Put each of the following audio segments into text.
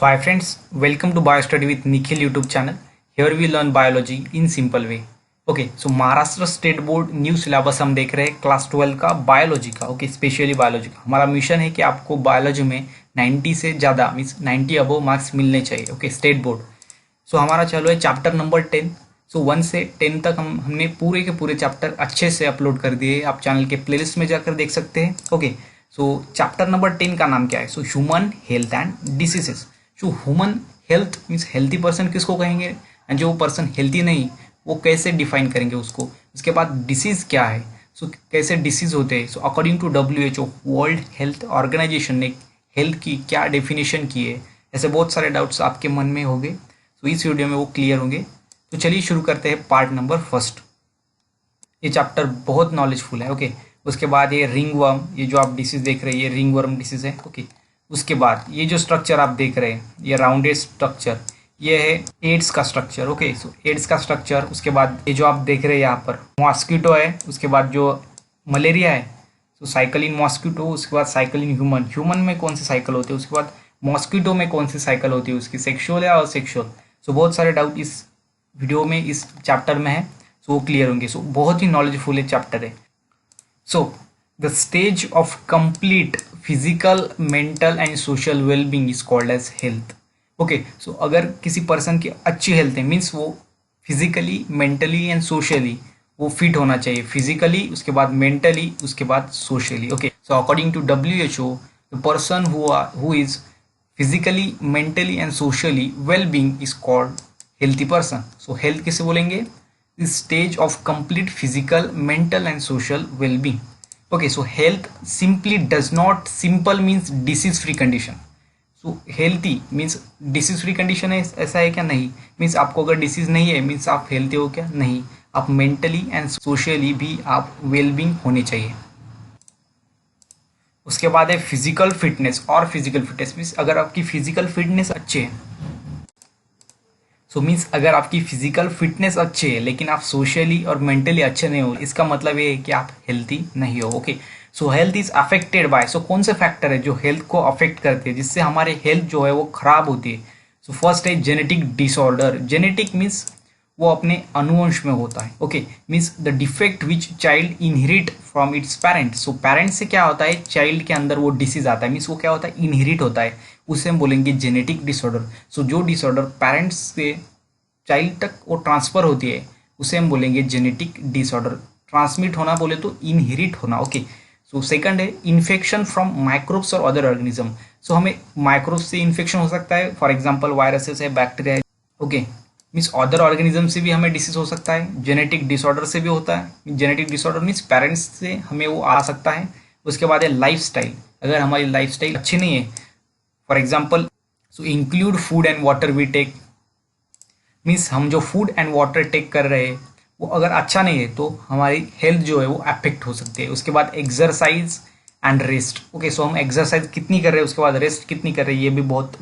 So hi friends, welcome to BioStudy with Nikhil YouTube channel. Here we learn biology in simple way. Okay so Maharashtra state board new syllabus हम देख रहे हैं class 12 का biology का. Okay specially biology का हमारा mission है कि आपको बायोलॉजी में 90 से ज़्यादा मीन्स 90 अबव मार्क्स मिलने चाहिए. Okay state board. सो हमारा चालू है चैप्टर नंबर 10. सो 1 से 10 तक हमने पूरे के पूरे चैप्टर अच्छे से अपलोड कर दिए. आप चैनल के प्लेलिस्ट में जाकर देख सकते हैं. ओके सो चैप्टर नंबर 10 का नाम क्या है? So human health and diseases. जो human health means healthy person किसको कहेंगे, एंड जो पर्सन हेल्थी नहीं वो कैसे डिफाइन करेंगे उसको. उसके बाद डिसीज़ क्या है, सो कैसे डिसीज़ होते हैं. So according to WHO world health organisation ने हेल्थ की क्या डेफिनेशन की है. ऐसे बहुत सारे डाउट्स आपके मन में होंगे, तो इस वीडियो में वो क्लियर होंगे. तो चलिए शुरू करते हैं पार्ट नंबर फर्स्ट. ये चैप्टर बहुत नॉलेजफुल है. ओके उसके बाद ये रिंग वर्म, ये जो आप डिसीज़ देख रहे हैं ये रिंग वर्म डिसीज़ है. ओके उसके बाद ये जो स्ट्रक्चर आप देख रहे हैं ये राउंडेड स्ट्रक्चर, ये है एड्स का स्ट्रक्चर. ओके सो एड्स का स्ट्रक्चर. उसके बाद ये जो आप देख रहे हैं यहाँ पर मॉस्किटो है. उसके बाद जो मलेरिया है सो साइकिल इन मॉस्किटो. उसके बाद साइकिल इन ह्यूमन. ह्यूमन में कौन से साइकिल होते हैं, उसके बाद मॉस्किटो में कौन सी साइकिल होती है, उसकी सेक्शुअल या असेक्शुअल. सो बहुत सारे डाउट इस वीडियो में इस चैप्टर में है, सो वो क्लियर होंगे. सो बहुत ही नॉलेजफुल है चैप्टर है. So the stage of complete physical mental and social wellbeing is called as health. Okay so अगर किसी पर्सन की अच्छी हेल्थ है मीन्स वो फिजिकली मेंटली एंड सोशली वो फिट होना चाहिए. फिजिकली, उसके बाद मेंटली, उसके बाद socially. Okay so according to WHO the person who is physically mentally and socially well being is called healthy person. So health किसे बोलेंगे? This stage of complete physical mental and social well being. Okay, so health simply does not simple means disease free condition. So healthy means disease free condition है, ऐसा है क्या? नहीं. Means आपको अगर disease नहीं है मीन्स आप हेल्थी हो क्या? नहीं. आप मेंटली एंड सोशली भी आप वेलबींग होने चाहिए. उसके बाद है फिजिकल फिटनेस. और फिजिकल फिटनेस मीन्स अगर आपकी फिजिकल फिटनेस अच्छी है, सो मीन्स अगर आपकी फिजिकल फिटनेस अच्छी है लेकिन आप सोशली और मेंटली अच्छे नहीं हो, इसका मतलब ये है कि आप हेल्थी नहीं हो. Okay so health is affected by. So कौन से फैक्टर है जो हेल्थ को अफेक्ट करते हैं जिससे हमारे हेल्थ जो है वो खराब होती है. सो फर्स्ट है जेनेटिक डिसऑर्डर. जेनेटिक मीन्स वो अपने अनुवंश में होता है. Okay means the defect which child inherit from its parents. So parents से क्या होता है, चाइल्ड के अंदर वो डिसीज आता है मीन्स वो क्या होता है, इनहेरिट होता है. उसे हम बोलेंगे जेनेटिक डिसऑर्डर. सो जो डिसऑर्डर पेरेंट्स से चाइल्ड तक वो ट्रांसफर होती है उसे हम बोलेंगे जेनेटिक डिसऑर्डर. ट्रांसमिट होना बोले तो इनहेरिट होना. ओके सो सेकंड है इन्फेक्शन फ्रॉम माइक्रोब्स और अदर ऑर्गेनिज्म. सो हमें माइक्रोब्स से इन्फेक्शन हो सकता है, फॉर एग्जांपल वायरसेस है, बैक्टीरिया है. ओके मीन्स अदर ऑर्गेनिज्म से भी हमें डिसीज हो सकता है. जेनेटिक डिसऑर्डर से भी होता है. जेनेटिक डिसऑर्डर मीन्स पेरेंट्स से हमें वो आ सकता है. उसके बाद है लाइफ स्टाइल. अगर हमारी लाइफ स्टाइल अच्छी नहीं है, for example so include food and water we take. Means हम जो फूड एंड वाटर टेक कर रहे हैं वो अगर अच्छा नहीं है तो हमारी हेल्थ जो है वो अफेक्ट हो सकती है. उसके बाद exercise and rest. Okay so हम एक्सरसाइज कितनी कर रहे हैं, उसके बाद रेस्ट कितनी कर रहे हैं, ये भी बहुत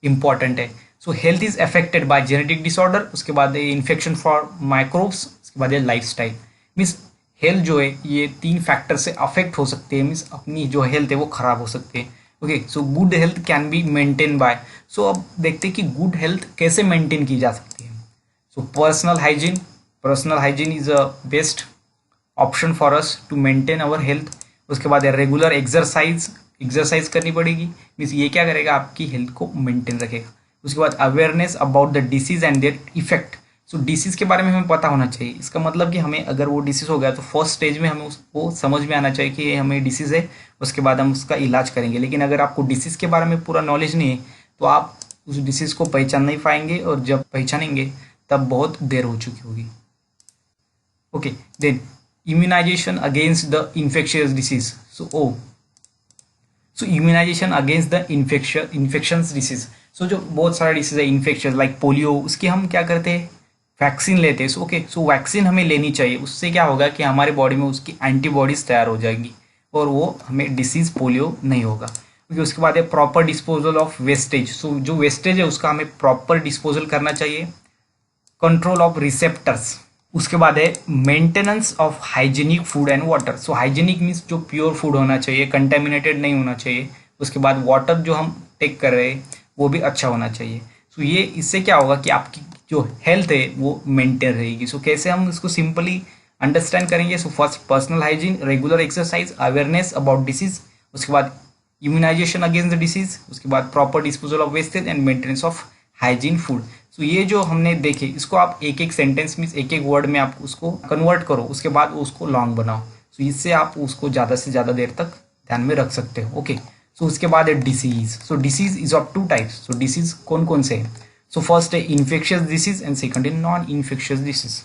इंपॉर्टेंट है. सो health is affected bye genetic disorder. उसके बाद इन्फेक्शन फॉर माइक्रोब्स. उसके बाद लाइफ स्टाइल. मीन्स हेल्थ जो है ये 3 फैक्टर से अफेक्ट हो सकते हैं. मीन्स अपनी जो हेल्थ है वो खराब हो सकती है. Okay so good health can be maintain by. So अब देखते हैं कि गुड हेल्थ कैसे मेंटेन की जा सकती है. So personal hygiene is a best option for us to maintain our health. उसके बाद रेगुलर एक्सरसाइज करनी पड़ेगी. मीन्स ये क्या करेगा, आपकी हेल्थ को मेंटेन रखेगा. उसके बाद awareness about the disease and their effect. So disease के बारे में हमें पता होना चाहिए. इसका मतलब कि हमें अगर वो डिसीज़ हो गया तो फर्स्ट स्टेज में हमें उसको समझ में आना चाहिए कि ये हमें डिसीज़ है, उसके बाद हम उसका इलाज करेंगे. लेकिन अगर आपको डिसीज़ के बारे में पूरा नॉलेज नहीं है तो आप उस डिसीज़ को पहचान नहीं पाएंगे, और जब पहचानेंगे तब बहुत देर हो चुकी होगी. Okay then immunization against the infectious disease. So immunization against the infections disease. So जो बहुत सारा डिसीज है इन्फेक्शन लाइक पोलियो, उसकी हम क्या करते हैं, वैक्सीन लेते हैं. सो वैक्सीन हमें लेनी चाहिए. उससे क्या होगा कि हमारे बॉडी में उसकी एंटीबॉडीज तैयार हो जाएंगी और वो हमें डिसीज पोलियो नहीं होगा. क्योंकि उसके बाद है प्रॉपर डिस्पोजल ऑफ वेस्टेज. सो जो वेस्टेज है उसका हमें प्रॉपर डिस्पोजल करना चाहिए. Control of receptors. उसके बाद है maintenance of hygienic food and water. So hygienic means जो प्योर फूड होना चाहिए, कंटेमिनेटेड नहीं होना चाहिए. उसके बाद वाटर जो हम टेक कर रहे हैं वो भी अच्छा होना चाहिए। सो ये इससे क्या होगा कि आपकी जो हेल्थ है वो मेंटेन रहेगी। सो कैसे हम इसको सिंपली अंडरस्टैंड करेंगे? So first personal hygiene, regular exercise, awareness about disease, उसके बाद इम्यूनाइजेशन अगेंस्ट द डिसीज, उसके बाद proper disposal of wastage and maintenance of hygiene food. So ये जो हमने देखे इसको आप एक एक सेंटेंस में एक एक वर्ड में आप उसको कन्वर्ट करो, उसके बाद उसको लॉन्ग बनाओ। सो इससे आप उसको ज़्यादा से ज़्यादा देर तक ध्यान में रख सकते हो। ओके, सो उसके बाद है disease. So disease is of two types. So disease कौन कौन से हैं? सो फर्स्ट है इन्फेक्शियस डिसीज एंड सेकंड है non infectious disease.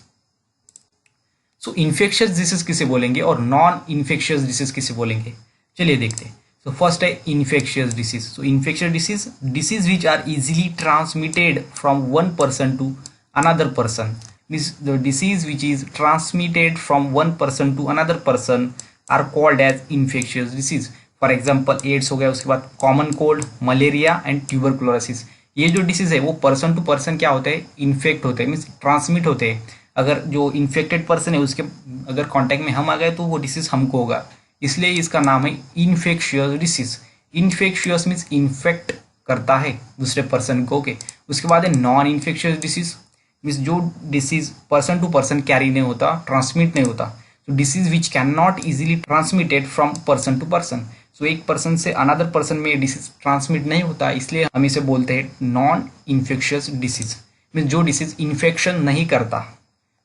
So infectious disease किसे बोलेंगे और नॉन इन्फेक्शियस डिसीज किसे बोलेंगे, चलिए देखते हैं। सो फर्स्ट है infectious disease. So infectious disease which are easily transmitted from one person to another person, means the disease which is transmitted from one person to another person are called as infectious disease. For example AIDS हो गया, उसके बाद common cold, malaria and tuberculosis. ये जो disease है वो person to person क्या होते हैं, इन्फेक्ट होते हैं, मीन्स ट्रांसमिट होते हैं। अगर जो इन्फेक्टेड पर्सन है उसके अगर कांटेक्ट में हम आ गए तो वो डिसीज हमको होगा, इसलिए इसका नाम है infectious disease. Infectious means infect करता है दूसरे पर्सन को। ओके, उसके बाद है नॉन इन्फेक्शियस डिसीज, मीन्स जो disease person to person carry नहीं होता, ट्रांसमिट नहीं होता। तो disease which can not easily transmitted from person to person. So एक पर्सन से अनदर पर्सन में डिसीज ट्रांसमिट नहीं होता, इसलिए हम इसे बोलते हैं नॉन इन्फेक्शियस डिसीज। मीन्स जो डिसीज इन्फेक्शन नहीं करता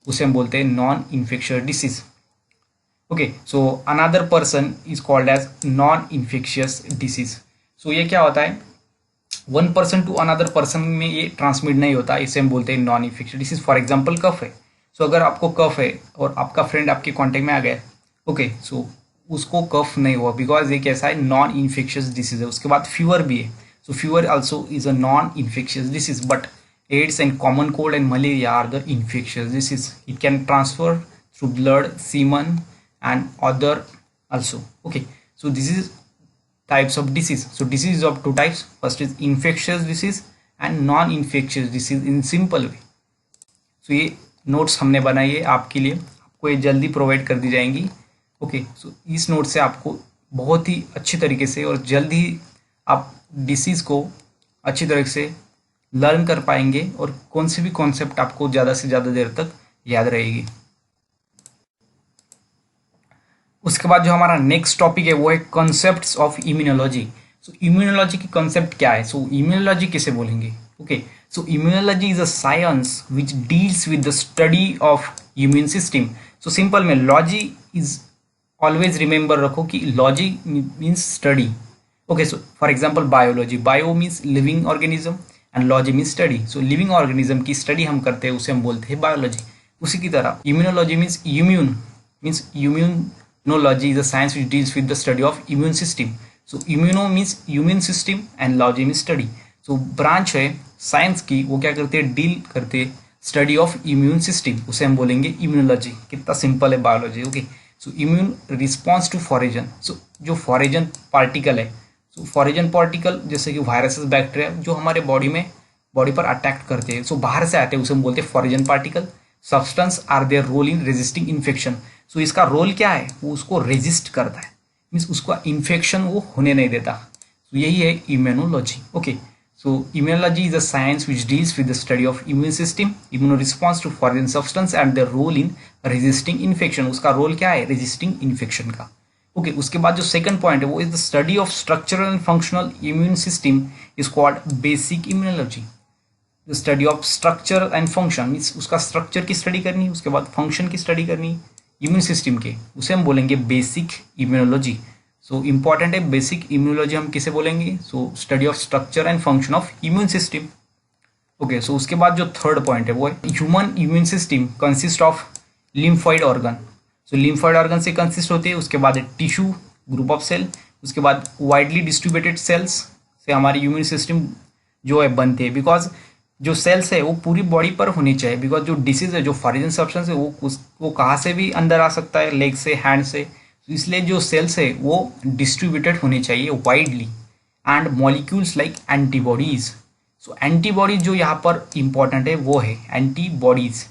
उसे हम बोलते हैं non infectious disease. Okay, so another person is called as non infectious disease. So ये क्या होता है, one person to another person में ये ट्रांसमिट नहीं होता, इसे हम बोलते हैं non infectious disease. For example cough है। सो अगर आपको कफ है और आपका फ्रेंड आपके कॉन्टेक्ट में आ गया, ओके, सो उसको कफ नहीं हुआ बिकॉज ये कैसा है, नॉन इन्फेक्शियस डिसीज है। उसके बाद फीवर भी है। सो fever also is a non infectious disease, but AIDS and common cold and malaria are the infectious disease. It can transfer through blood, semen, and other also. Okay, so this is types of disease. So disease is of two types. First is infectious disease and non-infectious disease in simple way. So ये notes हमने बनाई है आपके लिए, आपको ये जल्दी provide कर दी जाएंगी। ओके, सो इस नोट से आपको बहुत ही अच्छी तरीके से और जल्दी आप डिसीज को अच्छी तरह से लर्न कर पाएंगे और कौन सी भी कॉन्सेप्ट आपको ज़्यादा से ज़्यादा देर तक याद रहेगी। उसके बाद जो हमारा नेक्स्ट टॉपिक है वो है concepts of immunology. So immunology की कॉन्सेप्ट क्या है? सो इम्यूनोलॉजी किसे बोलेंगे? Okay, so immunology is a science which deals with the study of immune system. So simple में लॉजी इज ऑलवेज रिमेंबर रखो कि logy means study. Okay, so for example biology, bio means living organism and logy means study. So living organism की study हम करते हैं उसे हम बोलते हैं बायोलॉजी। उसी की तरह immunology means immunology is a science which deals with the study of immune system. So immuno means immune system and logy means study. So branch है साइंस की, वो क्या करते हैं, डील करते हैं स्टडी ऑफ इम्यून सिस्टम, उसे हम बोलेंगे इम्यूनोलॉजी। कितना सिंपल है biology. Okay, so immune response to foreign. So जो फॉरेजन पार्टिकल है, सो फॉरेजन पार्टिकल जैसे कि वायरसेस, बैक्टीरिया जो हमारे बॉडी पर अटैक करते हैं, सो बाहर से आते हैं, उसे हम बोलते हैं foreign particle. Substance are their role in resisting infection. So इसका रोल क्या है, वो उसको रेजिस्ट करता है, मीन्स उसका इन्फेक्शन वो होने नहीं देता। सो यही है immunology. Okay, so immunology is a science which deals with the study of immune system, immuno response to foreign substance and their role in resisting infection. उसका रोल क्या है, रेजिस्टिंग इन्फेक्शन का। ओके, उसके बाद जो second point है वो is the study of structural and functional immune system is called basic immunology. The study of structure and function means उसका स्ट्रक्चर की स्टडी करनी, उसके बाद फंक्शन की स्टडी करनी इम्यून सिस्टम के, उसे हम बोलेंगे बेसिक इम्यूनोलॉजी। सो इंपॉर्टेंट है बेसिक इम्यूनोलॉजी हम किसे बोलेंगे, so study of structure and function of immune system. Okay, so उसके बाद जो थर्ड पॉइंट है वो है human immune system consist of lymphoid organ. So lymphoid organ से कंसिस्ट होते हैं। उसके बाद टिश्यू, ग्रुप ऑफ सेल, उसके बाद वाइडली डिस्ट्रीब्यूटेड सेल्स से हमारी इम्यून सिस्टम जो है बनते हैं। बिकॉज जो सेल्स है वो पूरी बॉडी पर होनी चाहिए, बिकॉज जो डिसीज है, जो फॉरेन सब्सटेंस है वो कहाँ से भी अंदर आ सकता है, लेग से, हैंड से। इसलिए जो सेल्स है वो डिस्ट्रीब्यूटेड होनी चाहिए widely. And molecules like antibodies. So antibodies जो यहाँ पर इंपॉर्टेंट है वो है एंटीबॉडीज।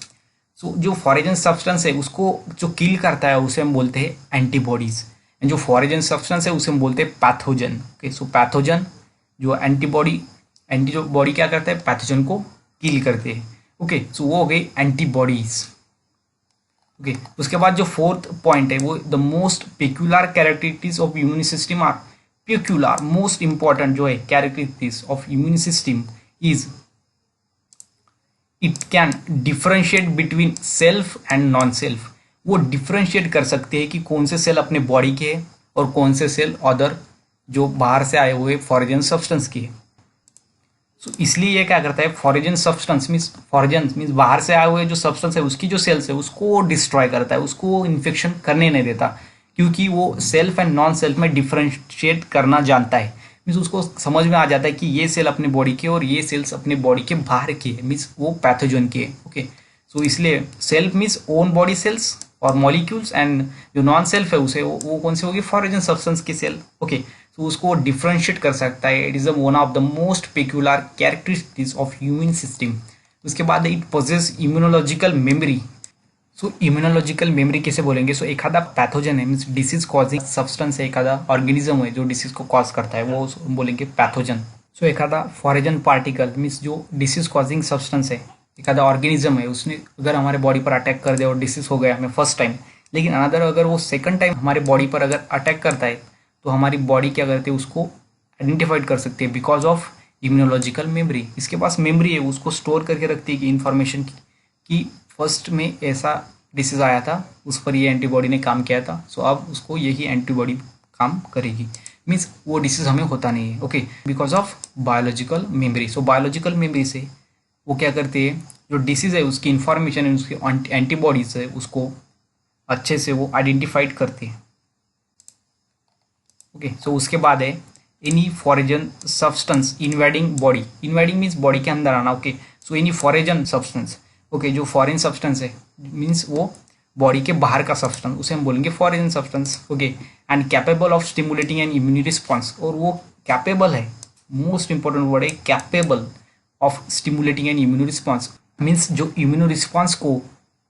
सो जो फॉरेन सब्सटेंस है उसको जो किल करता है उसे हम बोलते हैं एंटीबॉडीज। जो फॉरेन सब्सटेंस है उसे हम बोलते हैं पैथोजन। ओके, सो पैथोजन जो एंटी जो बॉडी क्या करता है, पैथोजन को किल करते हैं। ओके, सो वो हो गई एंटीबॉडीज। ओके, उसके बाद जो फोर्थ पॉइंट है वो the most peculiar characteristics of immune system are, peculiar most important जो है characteristics of immune system is it can differentiate between self and non self. वो डिफरेंशिएट कर सकते हैं कि कौन से सेल अपने बॉडी के हैं और कौन से सेल अदर जो बाहर से आए हुए फॉरेन सब्सटेंस के हैं। सो इसलिए ये क्या करता है, फॉरेन सब्सटेंस मीन्स बाहर से आए हुए जो सब्सटेंस है उसकी जो सेल्स है उसको डिस्ट्रॉय करता है, उसको इन्फेक्शन करने नहीं देता, क्योंकि वो सेल्फ एंड नॉन सेल्फ में डिफरेंशिएट करना जानता है। मीन्स उसको समझ में आ जाता है कि ये सेल अपने बॉडी के और ये सेल्स अपने बॉडी के बाहर के मीन्स वो पैथोजन के। ओके, सो इसलिए self means own body cells और मॉलिक्यूल्स, एंड जो नॉन सेल्फ है उसे वो कौन से होगी, फॉरेन सब्सटेंस की सेल। ओके, तो उसको डिफरेंशिएट कर सकता है। It is one of the most peculiar characteristics of human system. उसके बाद it possess immunological memory. So immunological memory कैसे बोलेंगे, सो एखादा पैथोजन है मीन्स डिसीज कॉजिंग सब्सटेंस है, एखादा ऑर्गेनिज्म है जो डिसीज को कॉज करता है वो बोलेंगे पैथोजन। सो एखादा फॉरेन पार्टिकल मीन्स जो डिसीज कॉजिंग सब्सटेंस है, एखादा ऑर्गेनिज्म है उसने अगर हमारे बॉडी पर अटैक कर दिया और डिसीज हो गया हमें फर्स्ट टाइम, लेकिन अनदर अगर वो सेकंड टाइम हमारे बॉडी पर अगर अटैक करता है तो हमारी बॉडी क्या करती है, उसको आइडेंटिफाइड कर सकती है बिकॉज ऑफ इम्यूनोलॉजिकल मेमोरी। इसके पास मेमोरी है, उसको स्टोर करके रखती है कि इन्फॉर्मेशन की फर्स्ट में ऐसा डिसीज आया था, उस पर ये एंटीबॉडी ने काम किया था, सो अब उसको यही एंटीबॉडी काम करेगी, मीन्स वो डिसीज हमें होता नहीं है। Okay, because of biological memory. So biological memory से वो क्या करते हैं, जो डिसीज है उसकी इंफॉर्मेशन है, उसकी एंटीबॉडीज है, उसको अच्छे से वो आइडेंटिफाइड करते हैं। ओके, सो उसके बाद है any foreign substance invading body. Invading means body के अंदर आना। Okay, so any foreign substance, okay, जो फॉरेन सब्सटेंस है मीन्स वो बॉडी के बाहर का सब्सटेंस, उसे हम बोलेंगे foreign substance. Okay, and capable of stimulating an immunity response, और वो कैपेबल है, मोस्ट इंपॉर्टेंट वर्ड है capable of stimulating an immunity response, means जो इम्यूनो रिस्पॉन्स को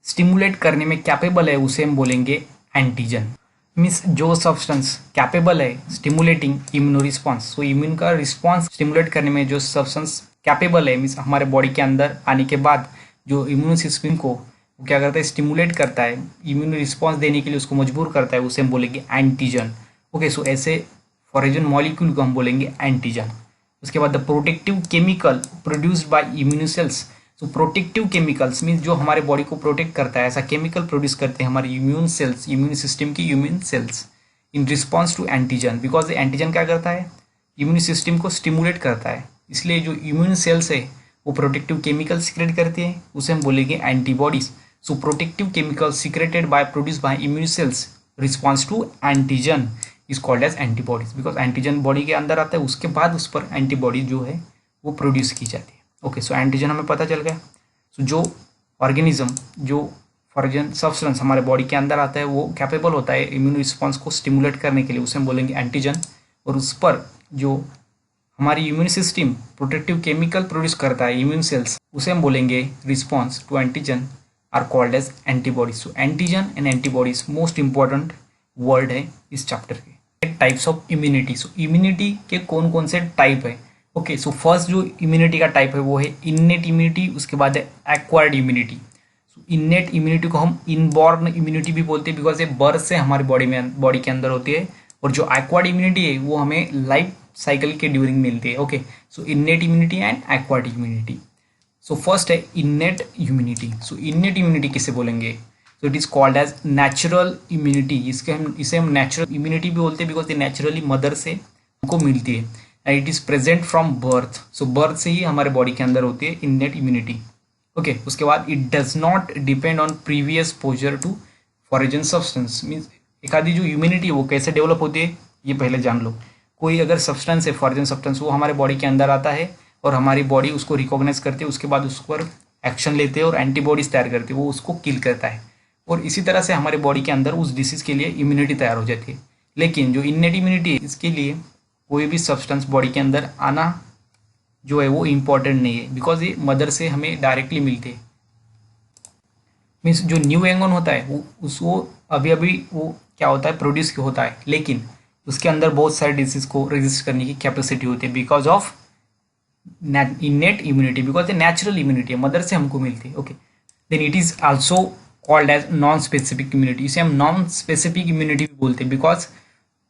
स्टिमुलेट करने में कैपेबल है उसे हम बोलेंगे एंटीजन। मीन्स जो सब्सटेंस कैपेबल है stimulating immuno response, so immune का रिस्पॉन्स स्टिमुलेट करने में जो सब्सटेंस कैपेबल है मीन्स हमारे बॉडी के अंदर आने के बाद जो इम्यून सिस्टम को वो क्या करता है, स्टिमुलेट करता है, इम्यून रिस्पॉन्स देने के लिए उसको मजबूर करता है, उसे हम बोलेंगे एंटीजन। ओके, सो ऐसे फॉरेन मॉलिक्यूल को हम बोलेंगे एंटीजन। उसके बाद the protective chemical produced by immune sales. So protective chemicals means जो हमारे बॉडी को प्रोटेक्ट करता है, ऐसा केमिकल प्रोड्यूस करते हैं हमारे इम्यून सेल्स, इम्यून सिस्टम की immune cells in response to antigen, because antigen क्या करता है, इम्यून सिस्टम को स्टिमुलेट करता है, इसलिए जो इम्यून सेल्स है वो प्रोटेक्टिव केमिकल सिक्रेट करते हैं, उसे हम बोलेंगे antibodies. So protective chemical secreted by produce by immune cells response to antigen is called as antibodies, because antigen body के अंदर आता है, उसके बाद उस पर एंटीबॉडी जो है वो प्रोड्यूस की जाती है। ओके, सो एंटीजन हमें पता चल गया। सो जो ऑर्गेनिज्म, जो फॉरेन सब्सटेंस हमारे बॉडी के अंदर आता है वो कैपेबल होता है इम्यून रिस्पॉन्स को स्टिमुलेट करने के लिए, उसे हम बोलेंगे एंटीजन, और उस पर जो हमारी immune system protective chemical produce करता है इम्यून सेल्स, उसे हम बोलेंगे response to antigen are called as antibodies. So antigen and antibodies most important word है इस चैप्टर के। Types of immunity. So immunity के कौन कौन से टाइप है। ओके, सो फर्स्ट जो इम्यूनिटी का टाइप है वो है इननेट इम्यूनिटी, उसके बाद है acquired immunity. So innate immunity को हम इनबॉर्न इम्यूनिटी भी बोलते हैं, बिकॉज ये बर्थ से हमारी बॉडी के अंदर होती है, और जो एक्वायर्ड इम्यूनिटी है वो हमें लाइफ साइकिल के ड्यूरिंग मिलती है। Okay, so innate immunity and acquired immunity. So first है innate immunity. So innate immunity किसे बोलेंगे, so it is called as natural immunity. इसे हम नेचुरल इम्यूनिटी भी बोलते हैं, बिकॉज ये नेचुरली मदर से हमको मिलती है, and it is present from birth. So birth से ही हमारे बॉडी के अंदर होती है इननेट इम्यूनिटी। ओके, उसके बाद it does not depend on previous exposure to foreign substance. Means एक आदि जो इम्यूनिटी है वो कैसे डेवलप होती है ये पहले जान लो। कोई अगर सब्सटेंस है फॉरेन सब्सटेंस, वो हमारे बॉडी के अंदर आता है और हमारी बॉडी उसको रिकॉग्नाइज करती है, उसके बाद उस पर एक्शन लेते हैं और एंटीबॉडीज तैयार करती है, वो उसको किल करता है, और इसी तरह से हमारे बॉडी के अंदर उस डिसीज के लिए इम्यूनिटी तैयार हो जाती है। लेकिन जो इननेट इम्यूनिटी है इसके लिए कोई भी सब्सटेंस बॉडी के अंदर आना जो है वो इम्पॉर्टेंट नहीं है, बिकॉज ये मदर से हमें डायरेक्टली मिलते हैं। मीन्स जो न्यू एंगन होता है वो उसको अभी अभी वो क्या होता है, प्रोड्यूस होता है, लेकिन उसके अंदर बहुत सारे डिसीज को रेजिस्ट करने की कैपेसिटी होती है because of innate immunity, because ये नेचुरल इम्यूनिटी है, मदर से हमको मिलती है। Okay, then it is also called as non specific immunity, इसे हम नॉन स्पेसिफिक इम्यूनिटी भी बोलते हैं, because